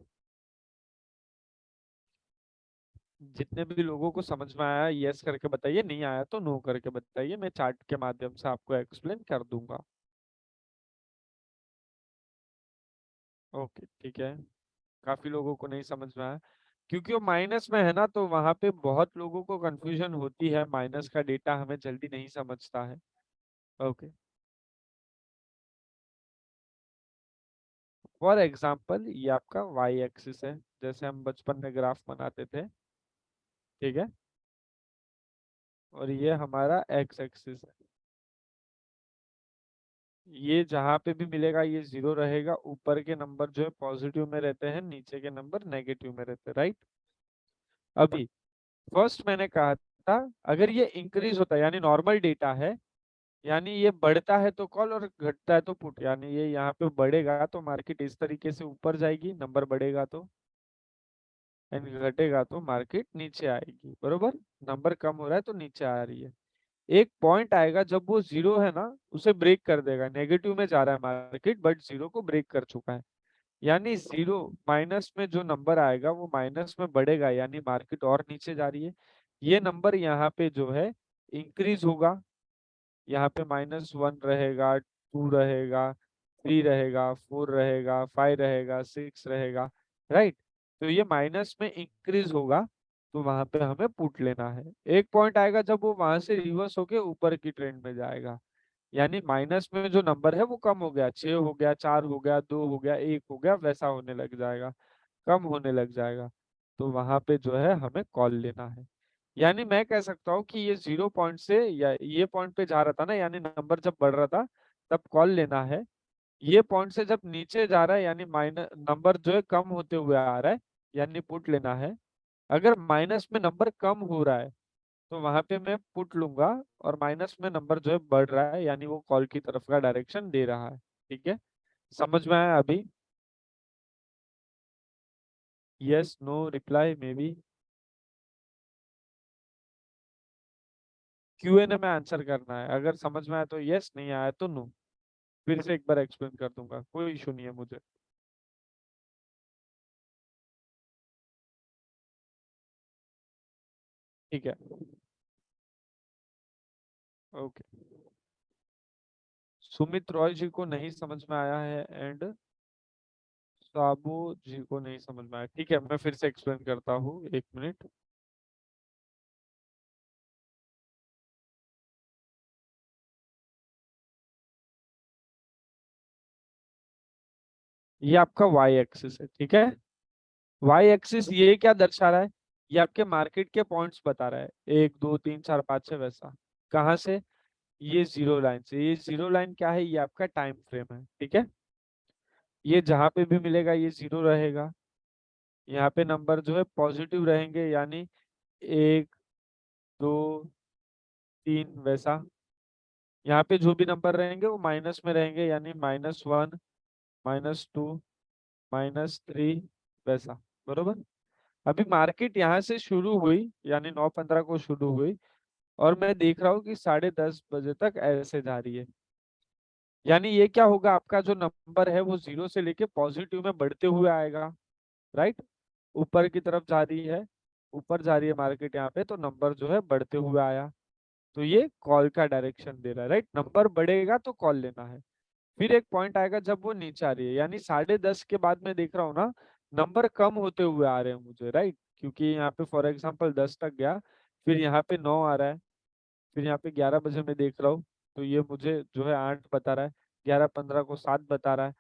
A: जितने भी लोगों को समझ में आया यस करके बताइए, नहीं आया तो नो करके बताइए, मैं चार्ट के माध्यम से आपको एक्सप्लेन कर दूंगा। ओके ठीक है, काफी लोगों को नहीं समझ में आया, क्योंकि वो माइनस में है ना, तो वहां पे बहुत लोगों को कंफ्यूजन होती है, माइनस का डेटा हमें जल्दी नहीं समझता है। ओके, फॉर एग्जाम्पल ये आपका वाई एक्सिस है, जैसे हम बचपन में ग्राफ बनाते थे, ठीक है, और ये हमारा एक्स एक्सिस है। ये जहां पे भी मिलेगा ये जीरो रहेगा, ऊपर के नंबर जो है पॉजिटिव में रहते हैं, नीचे के नंबर नेगेटिव में रहते हैं, राइट। अभी फर्स्ट मैंने कहा था, अगर ये इंक्रीज होता है यानी नॉर्मल डेटा है, यानी ये बढ़ता है तो कॉल और घटता है तो पुट, यानी ये यहाँ पे बढ़ेगा तो मार्केट इस तरीके से ऊपर जाएगी, नंबर बढ़ेगा तो, एंड घटेगा तो मार्केट नीचे आएगी, बरोबर। नंबर कम हो रहा है तो नीचे आ रही है। एक पॉइंट आएगा जब वो जीरो है ना, उसे ब्रेक कर देगा, नेगेटिव में जा रहा है मार्केट बट जीरो को ब्रेक कर चुका है, यानी जीरो माइनस में जो नंबर आएगा वो माइनस में बढ़ेगा, यानी मार्केट और नीचे जा रही है। ये नंबर यहाँ पे जो है इंक्रीज होगा, यहाँ पे -1 रहेगा, 2 रहेगा, 3 रहेगा, 4 रहेगा, 5 रहेगा, 6 रहेगा, राइट। तो ये माइनस में इंक्रीज होगा, तो वहां पे हमें पुट लेना है। एक पॉइंट आएगा जब वो वहां से रिवर्स होके ऊपर की ट्रेंड में जाएगा, यानी माइनस में जो नंबर है वो कम हो गया, 6 हो गया, 4 हो गया, 2 हो गया, 1 हो गया, वैसा होने लग जाएगा, कम होने लग जाएगा, तो वहां पे जो है हमें कॉल लेना है। यानी मैं कह सकता हूँ कि ये 0 पॉइंट से या ये पॉइंट पे जा रहा था ना, यानी नंबर जब बढ़ रहा था तब कॉल लेना है। ये पॉइंट से जब नीचे जा रहा है यानी माइनस नंबर जो है कम होते हुए आ रहा है, यानी पुट लेना है। अगर माइनस में नंबर कम हो रहा है तो वहां पे मैं पुट लूंगा, और माइनस में नंबर जो है बढ़ रहा है यानी वो कॉल की तरफ का डायरेक्शन दे रहा है। ठीक है, समझ में आया अभी? Yes no reply maybe. QnA में आंसर करना है, अगर समझ में आया तो यस, नहीं आया तो नो। फिर से एक बार एक्सप्लेन कर दूंगा, कोई इशू नहीं है मुझे। ठीक है, ओके। सुमित रॉय जी को नहीं समझ में आया है, एंड साबू जी को नहीं समझ में आया, ठीक है, मैं फिर से एक्सप्लेन करता हूँ, 1 मिनट। ये आपका वाई एक्सिस है, ठीक है। वाई एक्सिस ये क्या दर्शा रहा है, ये आपके मार्केट के पॉइंट्स बता रहा है, 1 2 3 4 5 6 वैसा। कहाँ से? ये जीरो लाइन से। ये जीरो लाइन क्या है, ये आपका टाइम फ्रेम है, ठीक है। ये जहां पे भी मिलेगा ये जीरो रहेगा, यहाँ पे नंबर जो है पॉजिटिव रहेंगे, यानी 1 2 3 वैसा। यहाँ पे जो भी नंबर रहेंगे वो माइनस में रहेंगे, यानी -1, -2, -3 वैसा, बरोबर। अभी मार्केट यहाँ से शुरू हुई, यानी 9:15 को शुरू हुई, और मैं देख रहा हूँ कि 10:30 बजे तक ऐसे जा रही है, यानी ये क्या होगा, आपका जो नंबर है वो जीरो से लेके पॉजिटिव में बढ़ते हुए आएगा, राइट। ऊपर की तरफ जा रही है, ऊपर जा रही है मार्केट यहाँ पे, तो नंबर जो है बढ़ते हुए आया, तो ये कॉल का डायरेक्शन दे रहा है, राइट। नंबर बढ़ेगा तो कॉल लेना है। फिर एक पॉइंट आएगा जब वो नीचे आ रही है, यानी 10:30 के बाद मैं देख रहा हूँ ना, नंबर कम होते हुए आ रहे हैं मुझे, राइट, क्योंकि यहाँ पे फॉर एग्जांपल 10 तक गया, फिर यहाँ पे 9 आ रहा है, फिर यहाँ पे 11 बजे मैं देख रहा हूँ, तो ये मुझे जो है 8 बता रहा है, 11:15 को 7 बता रहा है,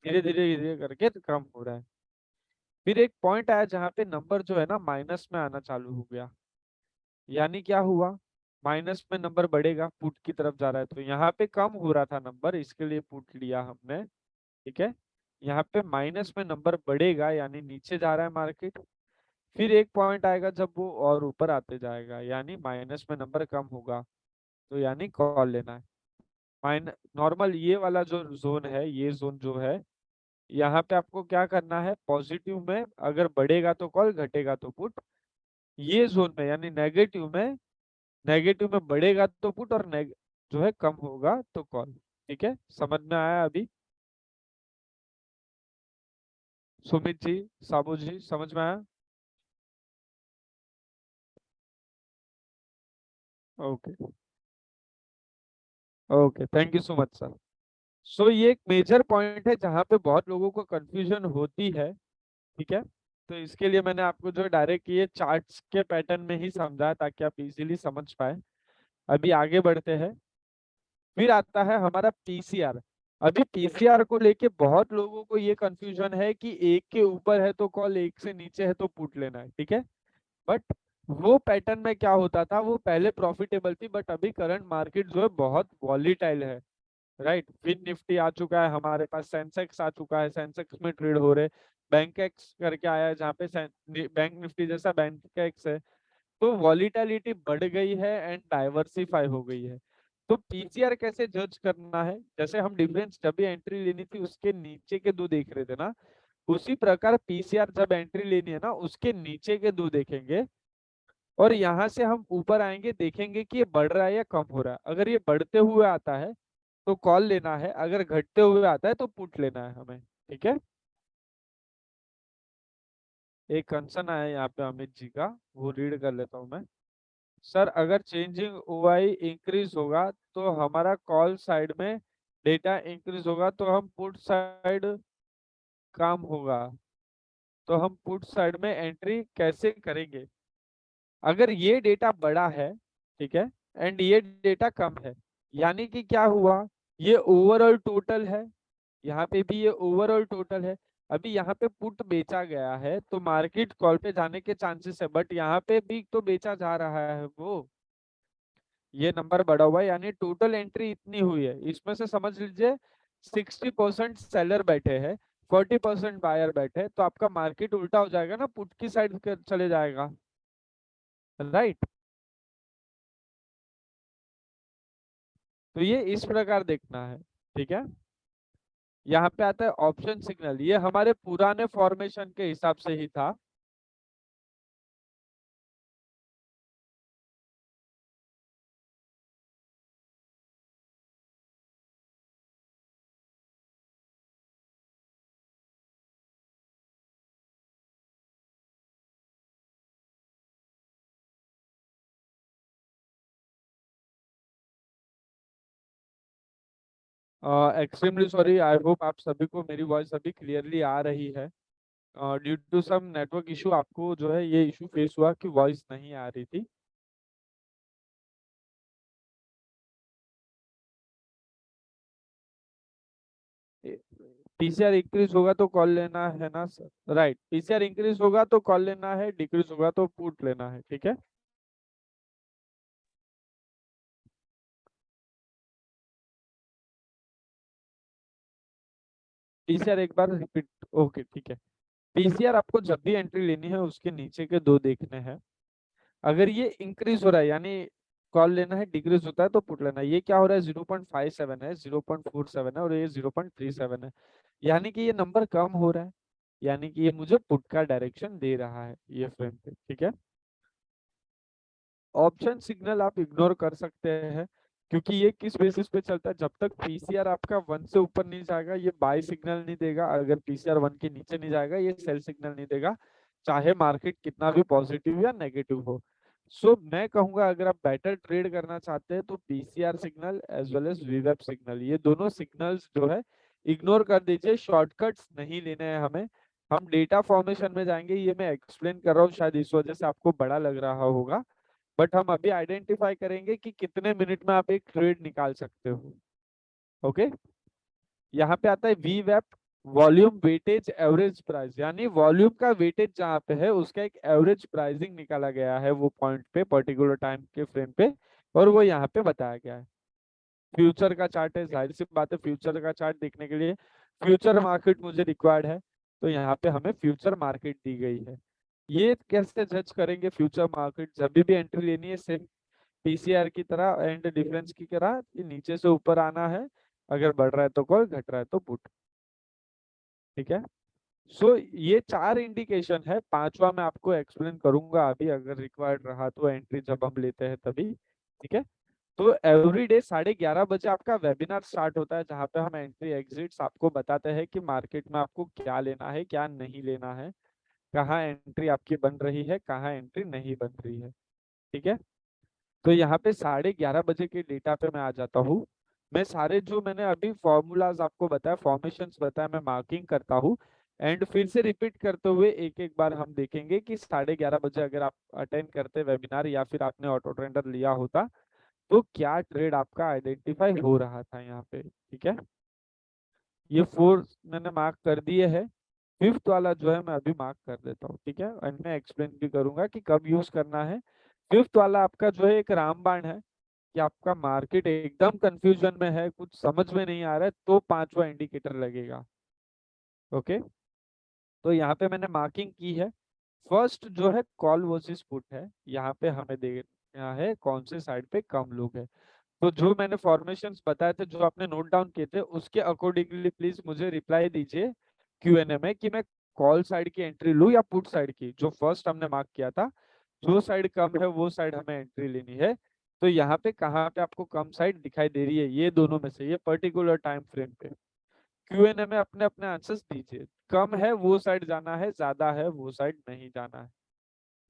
A: धीरे धीरे धीरे करके तो कम हो रहा है। फिर एक पॉइंट आया जहाँ पे नंबर जो है ना माइनस में आना चालू हो गया, यानी क्या हुआ, माइनस में नंबर बढ़ेगा, पुट की तरफ जा रहा है, तो यहाँ पे कम हो रहा था नंबर, इसके लिए पुट लिया हमने, ठीक है। यहाँ पे माइनस में नंबर बढ़ेगा यानी नीचे जा रहा है मार्केट। फिर एक पॉइंट आएगा जब वो और ऊपर आते जाएगा, यानी माइनस में नंबर कम होगा, तो यानी कॉल लेना है। माइन नॉर्मल ये वाला जो जोन है, ये जोन जो है, यहाँ पे आपको क्या करना है, पॉजिटिव में अगर बढ़ेगा तो कॉल, घटेगा तो पुट। ये जोन में यानी नेगेटिव में बढ़ेगा तो पुट और जो है कम होगा तो कॉल। ठीक है, समझ में आया अभी? सुमित जी, साबू जी, समझ में आया? Okay. Okay, thank you so much sir. So ये एक मेजर पॉइंट है जहाँ पे बहुत लोगों को कंफ्यूजन होती है। ठीक है, तो इसके लिए मैंने आपको जो डायरेक्ट ये चार्ट्स के पैटर्न में ही समझाया ताकि आप इजीली समझ पाए। अभी आगे बढ़ते हैं। फिर आता है हमारा पीसीआर। अभी पीसीआर को लेके बहुत लोगों को ये कंफ्यूजन है कि एक के ऊपर है तो कॉल, एक से नीचे है तो पुट लेना है। ठीक है, बट वो पैटर्न में क्या होता था, वो पहले प्रॉफिटेबल थी, बट अभी करंट मार्केट जो है बहुत वॉलीटाइल है। राइट, फिन निफ्टी आ चुका है हमारे पास, सेंसेक्स आ चुका है, सेंसेक्स में ट्रेड हो रहे, बैंक एक्स करके आया है जहाँ पे बैंक निफ्टी जैसा बैंक एक्स है। तो वॉलीटिलिटी बढ़ गई है एंड डाइवर्सिफाई हो गई है। तो पीसीआर कैसे जज करना है, जैसे हम डिफरेंस जब भी एंट्री लेनी थी उसके नीचे के दो देख रहे थे ना, उसी प्रकार पीसीआर जब एंट्री लेनी है ना उसके नीचे के दो देखेंगे, और यहाँ से हम ऊपर आएंगे देखेंगे कि ये बढ़ रहा है या कम हो रहा है। अगर ये बढ़ते हुए आता है तो कॉल लेना है, अगर घटते हुए आता है तो पुट लेना है हमें। ठीक है, एक कंसर्न आया यहाँ पे अमित जी का, वो रीड कर लेता हूँ मैं। सर, अगर चेंजिंग ओआई इंक्रीज होगा तो हमारा कॉल साइड में डेटा इंक्रीज होगा तो हम पुट साइड काम होगा, तो हम पुट साइड में एंट्री कैसे करेंगे? अगर ये डेटा बड़ा है, ठीक है, एंड ये डेटा कम है, यानी कि क्या हुआ, ये ओवरऑल टोटल है, यहाँ पे भी ये ओवरऑल टोटल है। अभी यहाँ पे पुट बेचा गया है तो मार्केट कॉल पे जाने के चांसेस है, बट यहाँ पे भी तो बेचा जा रहा है वो, ये नंबर बढ़ा हुआ है, यानी टोटल एंट्री इतनी हुई है, इसमें से समझ लीजिए 60% सेलर बैठे हैं, 40% बायर बैठे हैं, तो आपका मार्केट उल्टा हो जाएगा ना, पुट की साइड चले जाएगा। राइट, तो ये इस प्रकार देखना है। ठीक है, यहाँ पे आता है ऑप्शन सिग्नल, ये हमारे पुराने फॉर्मेशन के हिसाब से ही था। एक्सट्रीमली सॉरी, आई होप आप सभी को मेरी वॉइस अभी क्लियरली आ रही है। Due to some network issue आपको जो है ये इशू फेस हुआ कि वॉइस नहीं आ रही थी। पीसीआर इंक्रीज होगा तो कॉल लेना है ना सर? राइट, पीसीआर इंक्रीज होगा तो कॉल लेना है, डिक्रीज होगा तो पुट लेना है। ठीक है, पीसीआर एक बार रिपीट। ओके, ठीक है। पीसीआर आपको जब भी एंट्री लेनी है उसके नीचे के दो देखने हैं। अगर ये इंक्रीज हो रहा है यानी कॉल लेना है, डिक्रीज होता है तो पुट लेना है। ये क्या हो रहा है, 0.57 है, 0.47 है और ये 0.37 है, यानी कि ये नंबर कम हो रहा है, यानी कि ये मुझे पुट का डायरेक्शन दे रहा है ये फ्रेम पे। ठीक है, ऑप्शन सिग्नल आप इग्नोर कर सकते हैं, क्योंकि ये किस बेसिस पे चलता है, जब तक पीसीआर आपका 1 से ऊपर नहीं जाएगा ये बाय सिग्नल नहीं देगा, अगर पीसीआर 1 के नीचे नहीं जाएगा ये सेल सिग्नल नहीं देगा, चाहे मार्केट कितना भी पॉजिटिव या नेगेटिव हो। सो मैं कहूंगा अगर आप बेटर ट्रेड करना चाहते हैं तो PCR signal as well as वीवेब सिग्नल, ये दोनों सिग्नल्स जो है इग्नोर कर दीजिए, शॉर्टकट्स नहीं लेने हैं हमें। हम डेटा फॉर्मेशन में जाएंगे, ये मैं एक्सप्लेन कर रहा हूँ, शायद इस वजह से आपको बड़ा लग रहा होगा, बट हम अभी आइडेंटिफाई करेंगे कि कितने मिनट में आप एक ट्रेड निकाल सकते हो। ओके, यहाँ पे आता है वी वेप, वॉल्यूम वेटेज एवरेज प्राइस, यानी वॉल्यूम का वेटेज जहाँ पे है उसका एक एवरेज प्राइसिंग निकाला गया है वो पॉइंट पे पर्टिकुलर टाइम के फ्रेम पे, और वो यहाँ पे बताया गया है। फ्यूचर का चार्ट है, जाहिर सी बात है फ्यूचर का चार्ट देखने के लिए फ्यूचर मार्केट मुझे रिक्वायर्ड है, तो यहाँ पे हमें फ्यूचर मार्केट दी गई है। ये कैसे जज करेंगे फ्यूचर मार्केट, जब भी एंट्री लेनी है सेम पीसीआर की तरह एंड डिफरेंस की तरह, ये नीचे से ऊपर आना है, अगर बढ़ रहा है तो कॉल, घट रहा है तो पुट। ठीक है, सो ये 4 इंडिकेशन है, पांचवा मैं आपको एक्सप्लेन करूंगा अभी अगर रिक्वायर्ड रहा तो, एंट्री जब हम लेते हैं तभी। ठीक है, तो एवरी डे 11:30 बजे आपका वेबिनार स्टार्ट होता है, जहाँ पे हम एंट्री एग्जिट्स आपको बताते हैं कि मार्केट में आपको क्या लेना है क्या नहीं लेना है, कहाँ एंट्री आपकी बन रही है कहाँ एंट्री नहीं बन रही है। ठीक है, तो यहाँ पे 11:30 बजे के डेटा पे मैं आ जाता हूँ। मैं सारे जो मैंने अभी फॉर्मूलाज आपको बताया, फॉर्मेशंस बताया, मैं मार्किंग करता हूँ। एंड फिर से रिपीट करते हुए एक एक बार हम देखेंगे कि 11:30 बजे अगर आप अटेंड करते वेबिनार या फिर आपने ऑटो ट्रेडर लिया होता तो क्या ट्रेड आपका आइडेंटिफाई हो रहा था यहाँ पे। ठीक है, ये 4 मैंने मार्क कर दिए है। फिफ्थ वाला जो है मैं अभी मार्क कर देता हूँ। ठीक है, एंड मैं एक्सप्लेन भी करूंगा कि कब यूज करना है। फिफ्थ वाला आपका जो है एक रामबाण है, कि आपका मार्केट एकदम कंफ्यूजन में है, कुछ समझ में नहीं आ रहा है, तो पांचवा इंडिकेटर लगेगा। ओके, तो यहाँ पे मैंने मार्किंग की है। फर्स्ट जो है कॉल वर्सेस पुट है, यहाँ पे हमें देखना है कौन से साइड पे कम लोग है। तो जो मैंने फॉर्मेशंस बताए थे, जो आपने नोट डाउन किए थे, उसके अकॉर्डिंगली प्लीज मुझे रिप्लाई दीजिए Q&A में कि मैं कॉल साइड की एंट्री लूं या पुट साइड की, जो फर्स्ट हमने मार्क किया था। जो साइड कम है वो साइड हमें एंट्री लेनी है। तो यहाँ पे कहाँ पे आपको कम साइड दिखाई दे रही है, ये दोनों में से, ये पर्टिकुलर टाइम फ्रेम पे। Q&A में अपने अपने आंसर्स दीजिए, कम है वो साइड जाना है, ज्यादा है वो साइड नहीं जाना है।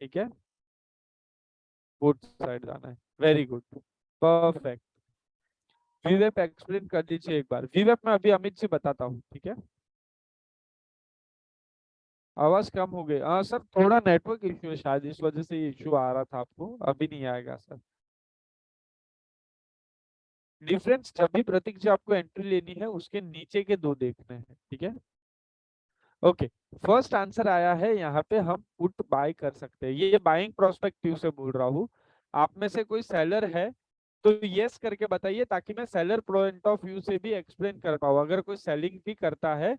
A: ठीक है, पुट साइड जाना है। Very good, perfect. वीवेप एक्सप्लेन कर दीजिए एक बार। वीवेप में अभी अमित जी बताता हूँ। ठीक है, आवाज कम हो गई। हाँ सर, थोड़ा नेटवर्क इश्यू है शायद, इस वजह से ये इश्यू आ रहा था आपको, अभी नहीं आएगा सर। डिफरेंस जब भी प्रतीक जी आपको एंट्री लेनी है उसके नीचे के दो देखने हैं। ठीक है, ओके। फर्स्ट आंसर आया है, यहाँ पे हम पुट बाय कर सकते हैं, ये बाइंग प्रोस्पेक्टिव से बोल रहा हूँ। आप में से कोई सेलर है तो यस करके बताइए, ताकि मैं सेलर पॉइंट ऑफ व्यू से भी एक्सप्लेन कर पाऊँ। अगर कोई सेलिंग भी करता है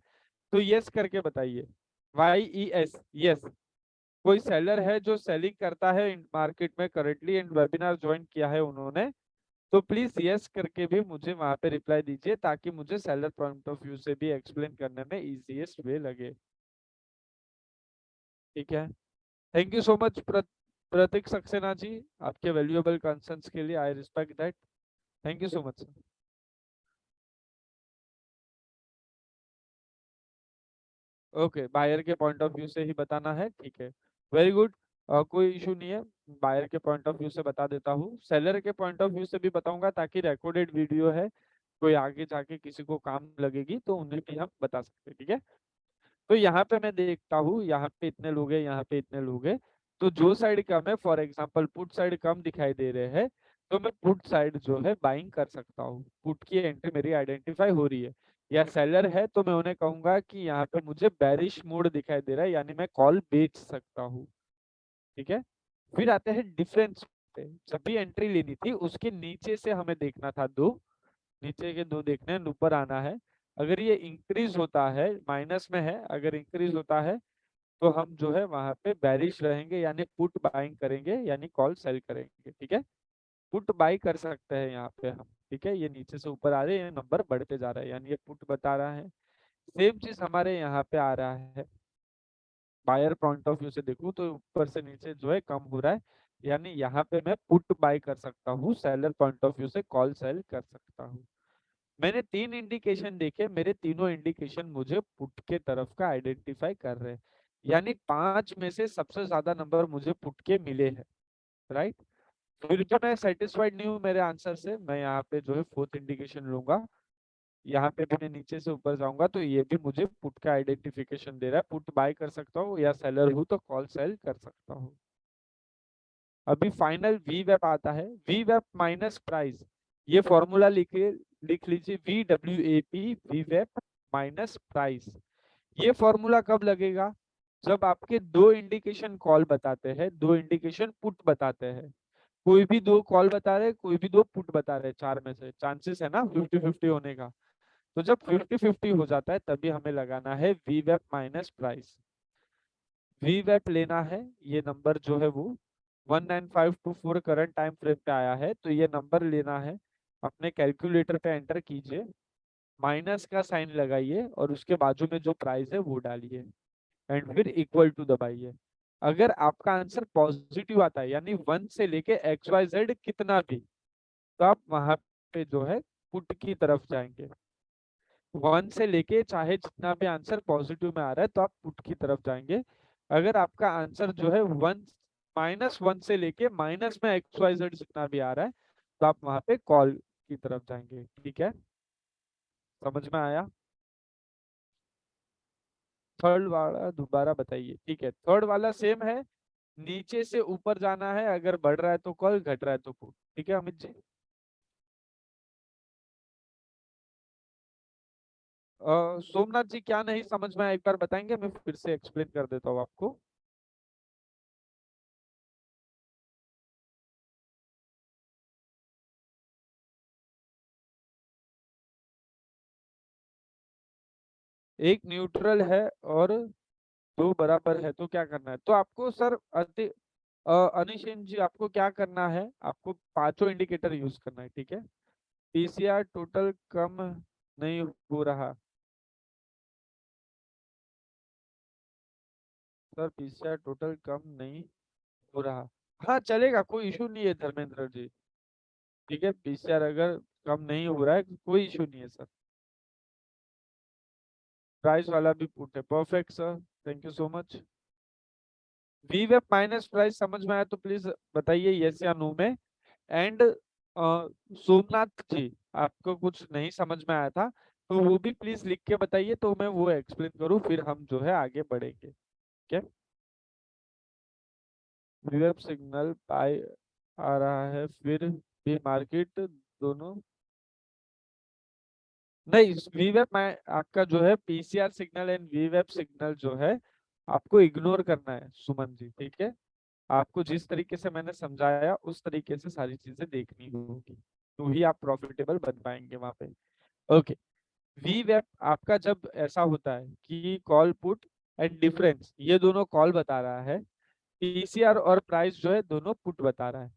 A: तो यस करके बताइए, YES, यस। कोई सेलर है जो सेलिंग करता है मार्केट में करेंटली एंड वेबिनार ज्वाइन किया है उन्होंने, तो प्लीज यस करके भी मुझे वहां पे रिप्लाई दीजिए, ताकि मुझे सेलर पॉइंट ऑफ व्यू से भी एक्सप्लेन करने में इजीएस्ट वे लगे। ठीक है, thank you so much Prateek Saxena ji, आपके वैल्यूएबल कंसर्न्स के लिए, I respect that. Thank you so much. Okay, buyer के पॉइंट ऑफ व्यू से ही बताना है, ठीक है। वेरी गुड, कोई इशू नहीं है। बायर के पॉइंट ऑफ व्यू से बता देता हूँ, सेलर के पॉइंट ऑफ व्यू से भी बताऊंगा, ताकि रिकॉर्डेड वीडियो है, कोई आगे जाके किसी को काम लगेगी तो उन्हें भी हम बता सकते हैं। ठीक है, तो यहाँ पे मैं देखता हूँ, यहाँ पे इतने लोग हैं, यहाँ पे इतने लोग हैं, तो जो साइड कम है, फॉर एग्जांपल पुट साइड कम दिखाई दे रहे हैं, तो मैं पुट साइड जो है बाइंग कर सकता हूँ, पुट की एंट्री मेरी आइडेंटिफाई हो रही है। या सेलर है तो मैं उन्हें कहूंगा कि यहाँ पे मुझे बेरिश मोड दिखाई दे रहा है, यानी मैं कॉल बेच सकता हूँ। ठीक है, फिर आते हैं डिफरेंस पे। जब भी एंट्री लेनी थी उसके नीचे से हमें देखना था दो, नीचे के दो देखने हैं, ऊपर आना है। अगर ये इंक्रीज होता है, माइनस में है, अगर इंक्रीज होता है तो हम जो है वहां पे बैरिश रहेंगे, यानी पुट बाइंग करेंगे, यानी कॉल सेल करेंगे। ठीक है, पुट बाई कर सकते हैं यहाँ पे हम। ठीक है, ये नीचे से ऊपर आ रहे हैं, ये नंबर बढ़ते जा रहा है, यानी ये पुट बता रहा है। सेम चीज हमारे यहाँ पे आ रहा है, बायर पॉइंट ऑफ व्यू से देखूं तो ऊपर से नीचे जो है कम हो रहा है, यानी यहाँ पे मैं पुट बाय कर सकता हूँ, सेलर पॉइंट ऑफ व्यू से कॉल सेल कर सकता हूँ। मैंने 3 इंडिकेशन देखे, मेरे तीनों इंडिकेशन मुझे पुट के तरफ का आइडेंटिफाई कर रहे हैं, यानी 5 में से सबसे ज्यादा नंबर मुझे पुट के मिले हैं। राइट, फिर भी मैं सेटिस्फाइड नहीं हूँ मेरे आंसर से, मैं यहाँ पे जो है फोर्थ इंडिकेशन लूंगा। यहाँ पे भी मैं नीचे से ऊपर जाऊंगा तो ये भी मुझे पुट का आइडेंटिफिकेशन दे रहा है, पुट बाय कर सकता हूँ, या सेलर हूँ तो कॉल सेल कर सकता हूँ। अभी फाइनल वी वेप आता है, वी वेप माइनस प्राइस, ये फॉर्मूला लिखिए, लिख लीजिए, VWAP, वी वेप माइनस प्राइस। ये फॉर्मूला कब लगेगा, जब आपके दो इंडिकेशन कॉल बताते हैं, दो इंडिकेशन पुट बताते हैं। कोई भी दो कॉल बता रहे, कोई भी दो पुट बता रहे, चार में से चांसेस है ना 50-50 होने का। तो जब 50-50 हो जाता है तभी हमें लगाना है वी वेप माइनस प्राइस। वी वेप लेना है, ये नंबर जो है वो 19524 करंट टाइम फ्रेम पे आया है, तो ये नंबर लेना है, अपने कैलकुलेटर पे एंटर कीजिए, माइनस का साइन लगाइए और उसके बाजू में जो प्राइस है वो डालिए। एंड फिर इक्वल टू दबाइए। अगर आपका आंसर पॉजिटिव आता है यानी 1 से लेके XYZ कितना भी, तो आप वहां पे जो है पुट की तरफ जाएंगे। 1 से लेके चाहे जितना भी आंसर पॉजिटिव में आ रहा है तो आप पुट की तरफ जाएंगे। अगर आपका आंसर जो है 1 -1 से लेके माइनस में XYZ जितना भी आ रहा है तो आप वहां पे कॉल की तरफ जाएंगे। ठीक है, समझ में आया? थर्ड वाला दोबारा बताइए। ठीक है, थर्ड वाला सेम है, नीचे से ऊपर जाना है, अगर बढ़ रहा है तो कॉल, घट रहा है तो पुट। ठीक है अमित जी। सोमनाथ जी क्या नहीं समझ में आया, एक बार बताएंगे, मैं फिर से एक्सप्लेन कर देता हूँ आपको। एक न्यूट्रल है और दो बराबर है तो क्या करना है? तो आपको सर अनिशेन जी आपको क्या करना है, आपको पांचों इंडिकेटर यूज करना है। ठीक है, पीसीआर टोटल कम नहीं हो रहा सर, पीसीआर टोटल कम नहीं हो रहा। हाँ चलेगा, कोई इशू नहीं है धर्मेंद्र जी। ठीक है, पीसीआर अगर कम नहीं हो रहा है कोई इशू नहीं है सर। प्राइस वाला भी पुट है, perfect sir, thank you so much. वी वेब माइनस प्राइस समझ में आया तो प्लीज बताइए यस या नो में। एंड सोमनाथ जी आपको कुछ नहीं समझ में आया था तो वो भी प्लीज लिख के बताइए तो मैं वो एक्सप्लेन करूँ, फिर हम जो है आगे बढ़ेंगे। क्या वेब सिग्नल पाई आ रहा है फिर भी मार्केट दोनों नहीं, वीवेब में आपका जो है पीसीआर सिग्नल एंड वीवेब सिग्नल जो है आपको इग्नोर करना है सुमन जी। ठीक है, आपको जिस तरीके से मैंने समझाया उस तरीके से सारी चीजें देखनी होगी तो ही आप प्रॉफिटेबल बन पाएंगे वहां पे। ओके, वी वेब आपका जब ऐसा होता है कि कॉल पुट एंड डिफरेंस ये दोनों कॉल बता रहा है, पीसीआर और प्राइस जो है दोनों पुट बता रहा है,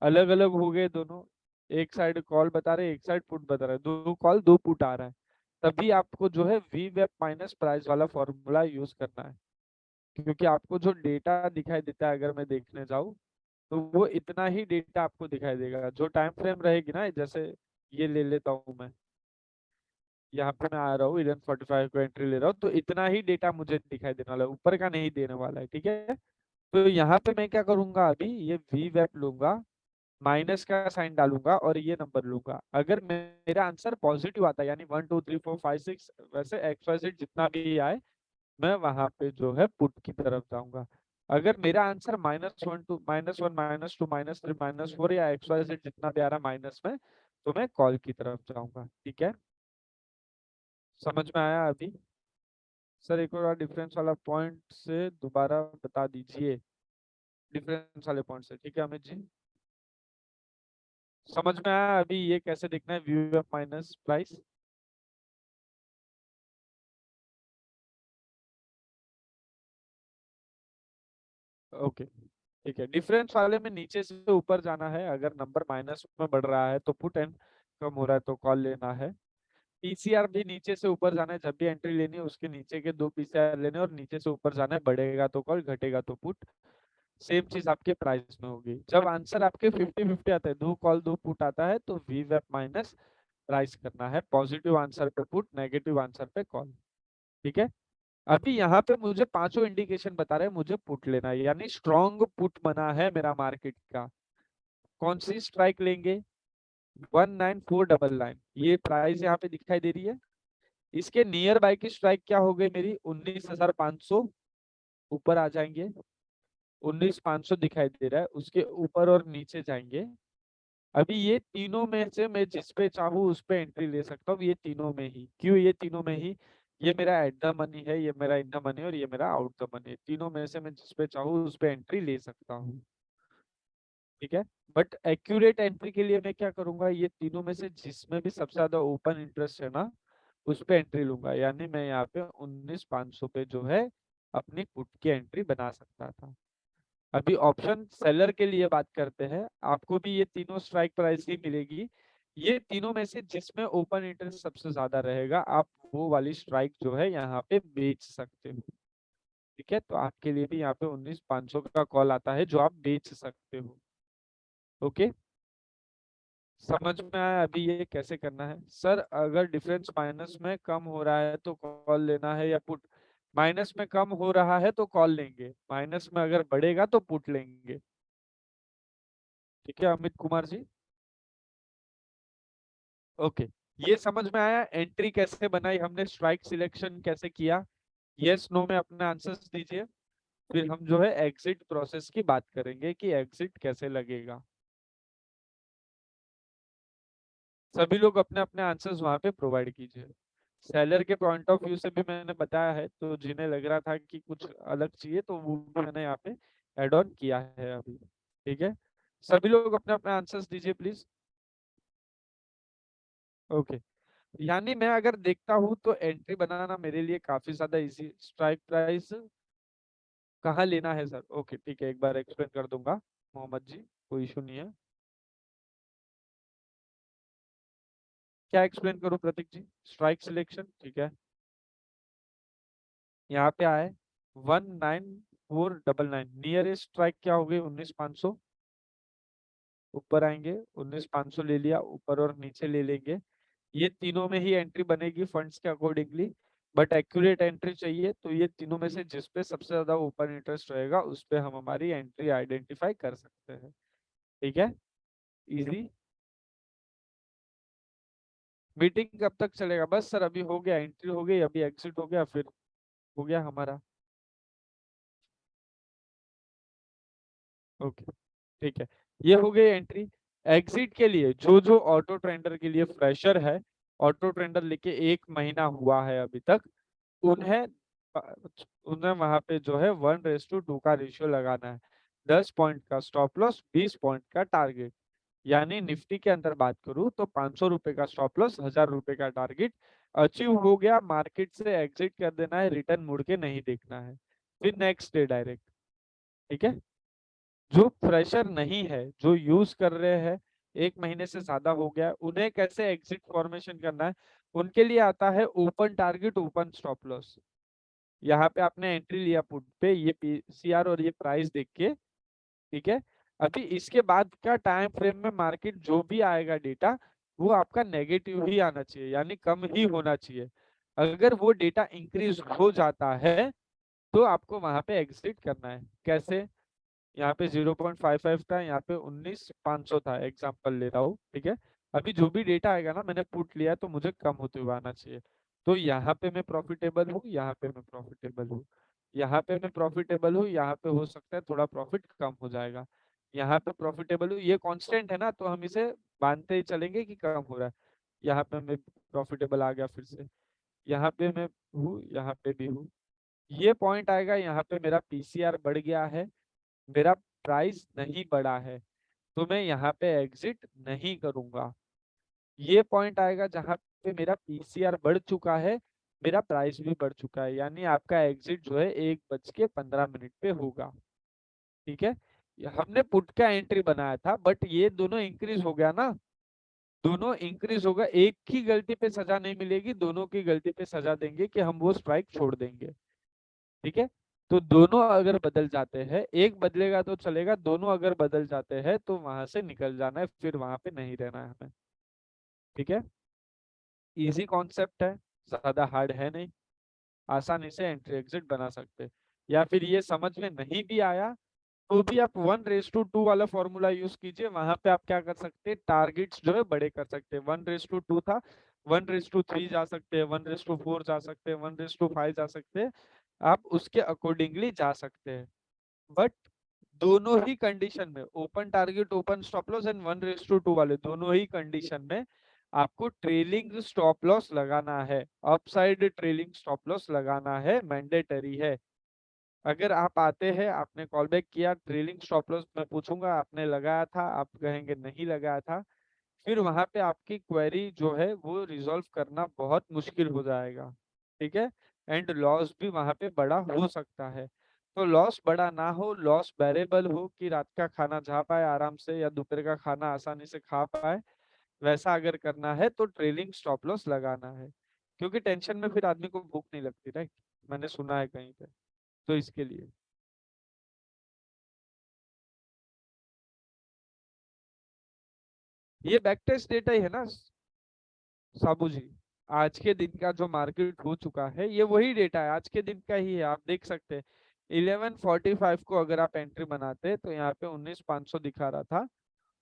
A: अलग अलग हो गए दोनों। एक साइड कॉल बता रहे, एक साइड पुट बता रहा है, दो कॉल दो पुट आ रहा है। तभी आपको जो है वी वेब माइनस प्राइस वाला फॉर्मूला यूज करना है, क्योंकि आपको जो डेटा दिखाई देता है अगर मैं देखने जाऊँ तो वो इतना ही डेटा आपको दिखाई देगा। जो टाइम फ्रेम रहेगी ना, जैसे ये ले लेता हूँ मैं, यहाँ पे मैं आ रहा हूँ 11:45 को एंट्री ले रहा हूँ तो इतना ही डेटा मुझे दिखाई देने वाला है, ऊपर का नहीं देने वाला है। ठीक है, तो यहाँ पे मैं क्या करूंगा, अभी ये वी वेब लूंगा, माइनस का साइन डालूंगा और ये नंबर लूंगा। अगर मेरा आंसर पॉजिटिव आता है यानी 1 2 3 4 5 6 वैसे XYZ जितना भी आए, मैं वहां पे जो है पुट की तरफ जाऊंगा। अगर मेरा आंसर -1 -2 -3 -4 या XYZ जितना भी आ रहा माइनस में, तो मैं कॉल की तरफ जाऊंगा। ठीक है, समझ में आया अभी? सर एक और डिफरेंस वाला पॉइंट से दोबारा बता दीजिए, डिफरेंस वाले पॉइंट से। ठीक है अमित जी, समझ में आया अभी ये कैसे देखना है view of minus price? Okay, ठीक है, डिफरेंस वाले में नीचे से ऊपर जाना है, अगर नंबर माइनस में बढ़ रहा है तो पुट एंड कम हो रहा है तो कॉल लेना है। पीसीआर भी नीचे से ऊपर जाना है, जब भी एंट्री लेनी है उसके नीचे के दो पीसीआर लेने और नीचे से ऊपर जाना है, बढ़ेगा तो कॉल, घटेगा तो पुट। सेम चीज आपके प्राइस में होगी। जब आंसर आपके 50-50 आता है, दो कॉल दो पुट आता है, तो वी वेब माइनस प्राइस करना है, पॉजिटिव आंसर पे पुट, नेगेटिव आंसर पे कॉल। ठीक है, अभी यहाँ पे मुझे पांचों इंडिकेशन बता रहे हैं मुझे पुट लेना है, यानी स्ट्रॉन्ग पुट बना है मेरा मार्केट का। कौन सी स्ट्राइक लेंगे? 19499, ये प्राइस यहाँ पे दिखाई दे रही है। इसके नियर बाय की स्ट्राइक क्या हो गई मेरी? 19,500, ऊपर आ जाएंगे। 19,500 दिखाई दे रहा है, उसके ऊपर और नीचे जाएंगे। अभी ये तीनों में से मैं जिस पे चाहूँ उस पे एंट्री ले सकता हूँ, ये तीनों में ही। क्यों ये तीनों में ही? ये मेरा एट द मनी है, ये मेरा इन द मनी और ये मेरा आउट द मनी है। तीनों में से मैं जिस पे चाहूँ उस पे एंट्री ले सकता हूँ। ठीक है, बट एक्यूरेट एंट्री के लिए मैं क्या करूंगा, ये तीनों में से जिसमें भी सबसे ज्यादा ओपन इंटरेस्ट है ना, उस पे एंट्री लूंगा। यानी मैं यहाँ पे 19,500 पे जो है अपनी पुट की एंट्री बना सकता था। अभी ऑप्शन सेलर के लिए बात करते हैं, आपको भी ये तीनों स्ट्राइक प्राइस ही मिलेगी। ये तीनों में से जिसमें ओपन इंटरेस्ट सबसे ज्यादा रहेगा, आप वो वाली स्ट्राइक जो है यहाँ पे बेच सकते हो। ठीक है, तो आपके लिए भी यहाँ पे 19,500 का कॉल आता है जो आप बेच सकते हो। ओके, समझ में आया अभी ये कैसे करना है? सर अगर डिफरेंस माइनस में कम हो रहा है तो कॉल लेना है या पुट? माइनस में कम हो रहा है तो कॉल लेंगे, माइनस में अगर बढ़ेगा तो पुट लेंगे। ठीक है अमित कुमार जी। ओके, ये समझ में आया एंट्री कैसे बनाई हमने, स्ट्राइक सिलेक्शन कैसे किया? यस नो में अपने आंसर्स दीजिए, फिर हम जो है एग्जिट प्रोसेस की बात करेंगे कि एग्जिट कैसे लगेगा। सभी लोग अपने अपने आंसर्स वहां पे प्रोवाइड कीजिए। सेलर के पॉइंट ऑफ व्यू से भी मैंने बताया है, तो जिन्हें लग रहा था कि कुछ अलग चाहिए तो वो भी मैंने यहाँ पे ऐड ऑन किया है अभी। ठीक है, सभी लोग अपने अपने आंसर्स दीजिए प्लीज। ओके, यानी मैं अगर देखता हूँ तो एंट्री बनाना मेरे लिए काफी ज्यादा इजी। स्ट्राइक प्राइस कहाँ लेना है सर? ओके ठीक है, एक बार एक्सप्लेन कर दूंगा मोहम्मद जी, कोई इशू नहीं है। क्या एक्सप्लेन करूँ प्रतीक जी? स्ट्राइक सिलेक्शन ठीक है, यहाँ पे आए 19,499, नियरेस्ट स्ट्राइक क्या हो गई? 19,500। ऊपर आएंगे, 19,500 ले लिया, ऊपर और नीचे ले लेंगे। ये तीनों में ही एंट्री बनेगी फंड्स के अकॉर्डिंगली, बट एक्यूरेट एंट्री चाहिए तो ये तीनों में से जिस पे सबसे ज्यादा ओपन इंटरेस्ट रहेगा उस पे हम हमारी एंट्री आइडेंटिफाई कर सकते हैं। ठीक है, इजी। मीटिंग कब तक चलेगा? बस सर अभी हो गया, एंट्री हो गई, अभी एग्जिट हो गया, फिर हो गया हमारा। ओके ठीक है, ये हो गई एंट्री। एग्जिट के लिए जो जो ऑटो ट्रेंडर के लिए फ्रेशर है, ऑटो ट्रेंडर लेके 1 महीना हुआ है अभी तक, उन्हें उन्हें वहां पे जो है 1:2 का रेशियो लगाना है। 10 पॉइंट का स्टॉप लॉस, 20 पॉइंट का टारगेट। यानी निफ्टी के अंदर बात करूं तो 500 रुपए का स्टॉप लॉस, 1,000 रुपए का टारगेट अचीव हो गया, मार्केट से एग्जिट कर देना है, रिटर्न मुड़ के नहीं देखना है, फिर नेक्स्ट डे डायरेक्ट। ठीक है, जो फ्रेशर नहीं है, जो यूज कर रहे हैं, 1 महीने से ज्यादा हो गया, उन्हें कैसे एग्जिट फॉर्मेशन करना है? उनके लिए आता है open target, open stop loss. यहाँ पे आपने एंट्री लिया पुट पे, ये पीसीआर और ये प्राइस देख के। ठीक है, अभी इसके बाद का टाइम फ्रेम में मार्केट जो भी आएगा डेटा, वो आपका नेगेटिव ही आना चाहिए, यानी कम ही होना चाहिए। अगर वो डेटा इंक्रीज हो जाता है तो आपको वहां पे एग्जिट करना है। कैसे? यहाँ पे 0.55 था, यहाँ पे 19,500 था, एग्जाम्पल ले रहा हूँ। ठीक है, अभी जो भी डेटा आएगा ना, मैंने पुट लिया तो मुझे कम होते हुए आना चाहिए। तो यहाँ पे मैं प्रॉफिटेबल हूँ, यहाँ पे मैं प्रॉफिटेबल हूँ, यहाँ पे मैं प्रॉफिटेबल हूँ, यहाँ पे हो सकता है थोड़ा प्रॉफिट कम हो जाएगा। यहाँ पे प्रॉफिटेबल हूँ, ये कांस्टेंट है ना, तो हम इसे मानते ही चलेंगे कि कम हो रहा है। यहाँ पे मैं प्रॉफिटेबल आ गया फिर से, यहाँ पे मैं हूँ, यहाँ पे भी हूँ। ये पॉइंट आएगा, यहाँ पे मेरा पीसीआर बढ़ गया है, मेरा प्राइस नहीं बढ़ा है, तो मैं यहाँ पे एग्जिट नहीं करूंगा। ये पॉइंट आएगा जहां पे मेरा पीसीआर बढ़ चुका है, मेरा प्राइस भी बढ़ चुका है, यानी आपका एग्जिट जो है 1:15 पे होगा। ठीक है, हमने पुट का एंट्री बनाया था, बट ये दोनों इंक्रीज हो गया ना, दोनों इंक्रीज होगा, एक की गलती पे सजा नहीं मिलेगी, दोनों की गलती पे सजा देंगे कि हम वो स्ट्राइक छोड़ देंगे। ठीक है, तो दोनों अगर बदल जाते हैं, एक बदलेगा तो चलेगा, दोनों अगर बदल जाते हैं तो वहां से निकल जाना है, फिर वहां पे नहीं रहना है हमें। ठीक है, इजी कॉन्सेप्ट है, ज्यादा हार्ड है नहीं, आसानी से एंट्री एग्जिट बना सकते हैं। या फिर ये समझ में नहीं भी आया तो भी आप 1:2 वाला फॉर्मूला यूज कीजिए, वहां पे आप क्या कर सकते हैं, टारगेट्स जो है बड़े कर सकते हैं। 1:2 था, 1:3 जा सकते हैं, 1:4 जा सकते हैं, 1:5 जा सकते हैं, आप उसके अकॉर्डिंगली जा सकते हैं। बट दोनों ही कंडीशन में, open target, open stop loss and 1:2 वाले दोनों ही कंडीशन में आपको ट्रेलिंग स्टॉप लॉस लगाना है, अपसाइड ट्रेलिंग स्टॉप लॉस लगाना है, मैंडेटरी है। अगर आप आते हैं, आपने कॉल बैक किया, ट्रेलिंग स्टॉप लॉस मैं पूछूंगा आपने लगाया था, आप कहेंगे नहीं लगाया था, फिर वहां पे आपकी क्वेरी जो है वो रिजॉल्व करना बहुत मुश्किल हो जाएगा। ठीक है, एंड लॉस भी वहां पे बड़ा हो सकता है। तो लॉस बड़ा ना हो, लॉस बेरेबल हो, कि रात का खाना जा पाए आराम से या दोपहर का खाना आसानी से खा पाए, वैसा अगर करना है तो ट्रेलिंग स्टॉप लॉस लगाना है, क्योंकि टेंशन में फिर आदमी को भूख नहीं लगती, राइट? मैंने सुना है कहीं पे। तो इसके लिए ये बैक टेस्ट डेटा ही है ना साबू जी। आज के दिन का जो मार्केट हो चुका है ये वही डेटा है, आज के दिन का ही है। आप देख सकते हैं 11:45 को अगर आप एंट्री बनाते तो यहाँ पे 19,500 दिखा रहा था,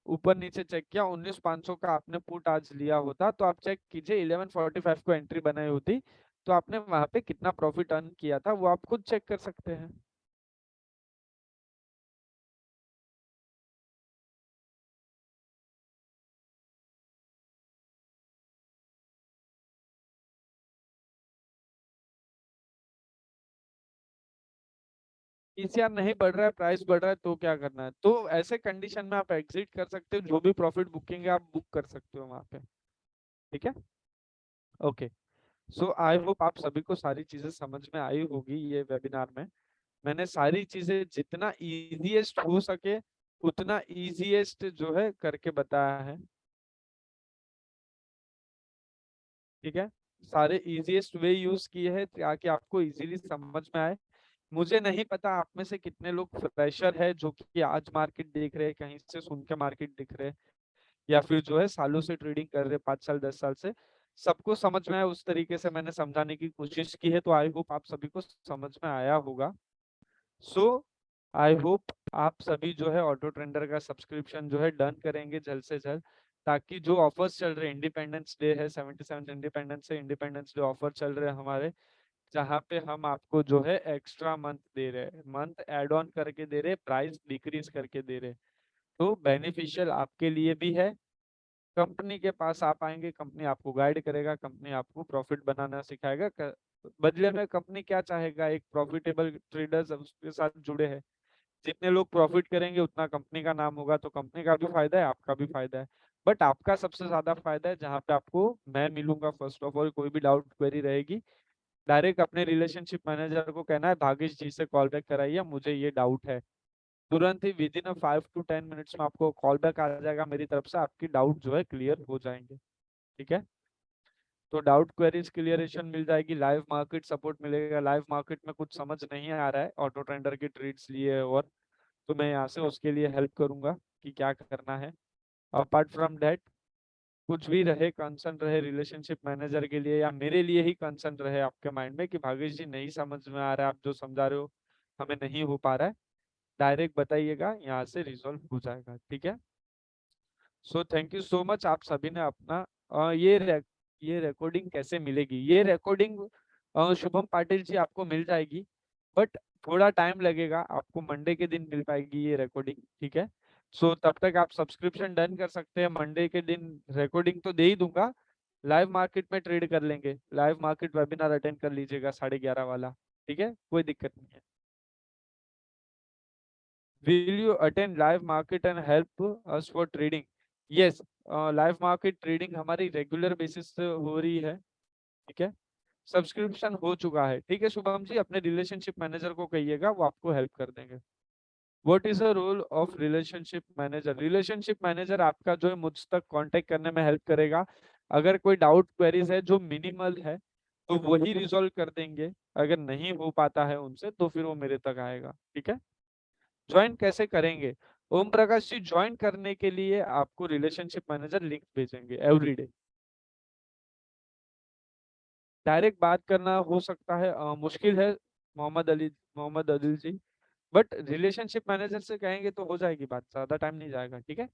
A: ऊपर नीचे चेक किया 19,500 का आपने पुट आज लिया होता तो आप चेक कीजिए 11:45 को एंट्री बनाई होती तो आपने वहां पे कितना प्रॉफिट अर्न किया था, वो आप खुद चेक कर सकते हैं। पीसीआर नहीं बढ़ रहा है, प्राइस बढ़ रहा है तो क्या करना है, तो ऐसे कंडीशन में आप एग्जिट कर सकते हो, जो भी प्रॉफिट बुकिंग है आप बुक कर सकते हो वहां पे। ठीक है, ओके। सो आई होप आप सभी को सारी चीजें समझ में आई होगी ये वेबिनार में। मैंने सारी चीजें जितना इजीएस्ट हो सके उतना इजीएस्ट जो है करके बताया है। ठीक है, सारे इजीएस्ट वे यूज किए हैं ताकि आपको इजीली समझ में आए। मुझे नहीं पता आप में से कितने लोग फ्रेशर है जो कि आज मार्केट देख रहे हैं, कहीं से सुन के मार्केट देख रहे हैं, या फिर जो है सालों से ट्रेडिंग कर रहे हैं, 5 साल 10 साल से। सबको समझ में आया उस तरीके से मैंने समझाने की कोशिश की है, तो आई होप आप सभी को समझ में आया होगा। सो आई होप आप सभी जो है ऑटो ट्रेंडर का सब्सक्रिप्शन जो है डन करेंगे जल्द से जल्द, ताकि जो ऑफर्स चल रहे हैं, इंडिपेंडेंस डे है, 77 इंडिपेंडेंस से इंडिपेंडेंस डे ऑफर चल रहे हैं हमारे, जहाँ पे हम आपको जो है एक्स्ट्रा मंथ दे रहे हैं, मंथ एड ऑन करके दे रहे हैं, प्राइस डिक्रीज करके दे रहे हैं। तो बेनिफिशियल आपके लिए भी है। कंपनी के पास आप आएंगे, कंपनी आपको गाइड करेगा, कंपनी आपको प्रॉफिट बनाना सिखाएगा। बदले में कंपनी क्या चाहेगा, एक प्रॉफिटेबल ट्रेडर्स उसके साथ जुड़े हैं। जितने लोग प्रॉफिट करेंगे उतना कंपनी का नाम होगा, तो कंपनी का भी फायदा है, आपका भी फायदा है। बट आपका सबसे ज्यादा फायदा है जहाँ पे आपको मैं मिलूंगा। फर्स्ट ऑफ ऑल कोई भी डाउट क्वेरी रहेगी, डायरेक्ट अपने रिलेशनशिप मैनेजर को कहना है भागेश जी से कॉल बैक कराइए, मुझे ये डाउट है। तुरंत ही विद इन 5 to 10 मिनट्स में आपको कॉल बैक आ जाएगा मेरी तरफ से, आपकी डाउट जो है क्लियर हो जाएंगे। ठीक है, तो डाउट क्वेरीज क्लियरेशन मिल जाएगी, लाइव मार्केट सपोर्ट मिलेगा। लाइव मार्केट में कुछ समझ नहीं आ रहा है ऑटो ट्रेंडर की ट्रेड्स लिए, और तो मैं यहाँ से उसके लिए हेल्प करूंगा कि क्या करना है। अपार्ट फ्रॉम दैट कुछ भी रहे, कंसर्न रहे रिलेशनशिप मैनेजर के लिए या मेरे लिए ही कंसर्न रहे आपके माइंड में कि भागेश जी नहीं समझ में आ रहा है, आप जो समझा रहे हो हमें नहीं हो पा रहा है, डायरेक्ट बताइएगा, यहाँ से रिजॉल्व हो जाएगा। ठीक है, so thank you so much आप सभी ने अपना ये रिकॉर्डिंग कैसे मिलेगी, ये रिकॉर्डिंग शुभम पाटिल जी आपको मिल जाएगी, बट थोड़ा टाइम लगेगा, आपको मंडे के दिन मिल पाएगी ये रिकॉर्डिंग। ठीक है, सो तब तक आप सब्सक्रिप्शन डन कर सकते हैं, मंडे के दिन रिकॉर्डिंग तो दे ही दूंगा। लाइव मार्केट में ट्रेड कर लेंगे, लाइव मार्केट वेबिनार अटेंड कर लीजिएगा 11:30 वाला। ठीक है, कोई दिक्कत नहीं है। Will you attend live market and help us for trading? Yes, live market trading हमारी रेगुलर बेसिस से हो रही है। ठीक है, सब्सक्रिप्शन हो चुका है। ठीक है शुभम जी, अपने रिलेशनशिप मैनेजर को कहिएगा, वो आपको हेल्प कर देंगे। What is the role of relationship manager? Relationship manager आपका जो है मुझ तक कांटेक्ट करने में हेल्प करेगा। अगर कोई डाउट क्वेरीज है जो मिनिमल है तो वही रिजॉल्व कर देंगे, अगर नहीं हो पाता है उनसे तो फिर वो मेरे तक आएगा। ठीक है, ज्वाइन कैसे करेंगे? ओम प्रकाश जी, ज्वाइन करने के लिए आपको रिलेशनशिप मैनेजर लिंक भेजेंगे एवरीडे। डायरेक्ट बात करना हो सकता है मुश्किल है मोहम्मद अदिल जी, बट रिलेशनशिप मैनेजर से कहेंगे तो हो जाएगी बात, ज्यादा टाइम नहीं जाएगा। ठीक है,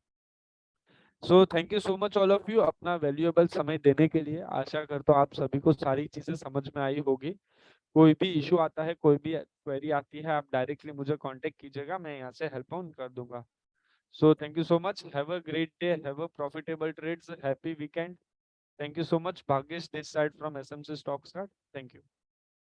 A: so thank you so much all of you अपना वैल्यूएबल समय देने के लिए। आशा करता हूँ आप सभी को सारी चीजें समझ में आई होगी। कोई भी इशू आता है, कोई भी क्वेरी आती है, आप डायरेक्टली मुझे कांटेक्ट कीजिएगा, मैं यहाँ से हेल्प ऑन कर दूंगा। So thank you so much. Have a great day. Have a profitable trades. Happy weekend. Thank you so much. Bhagesh this side from SMC Stocks Card. Thank you.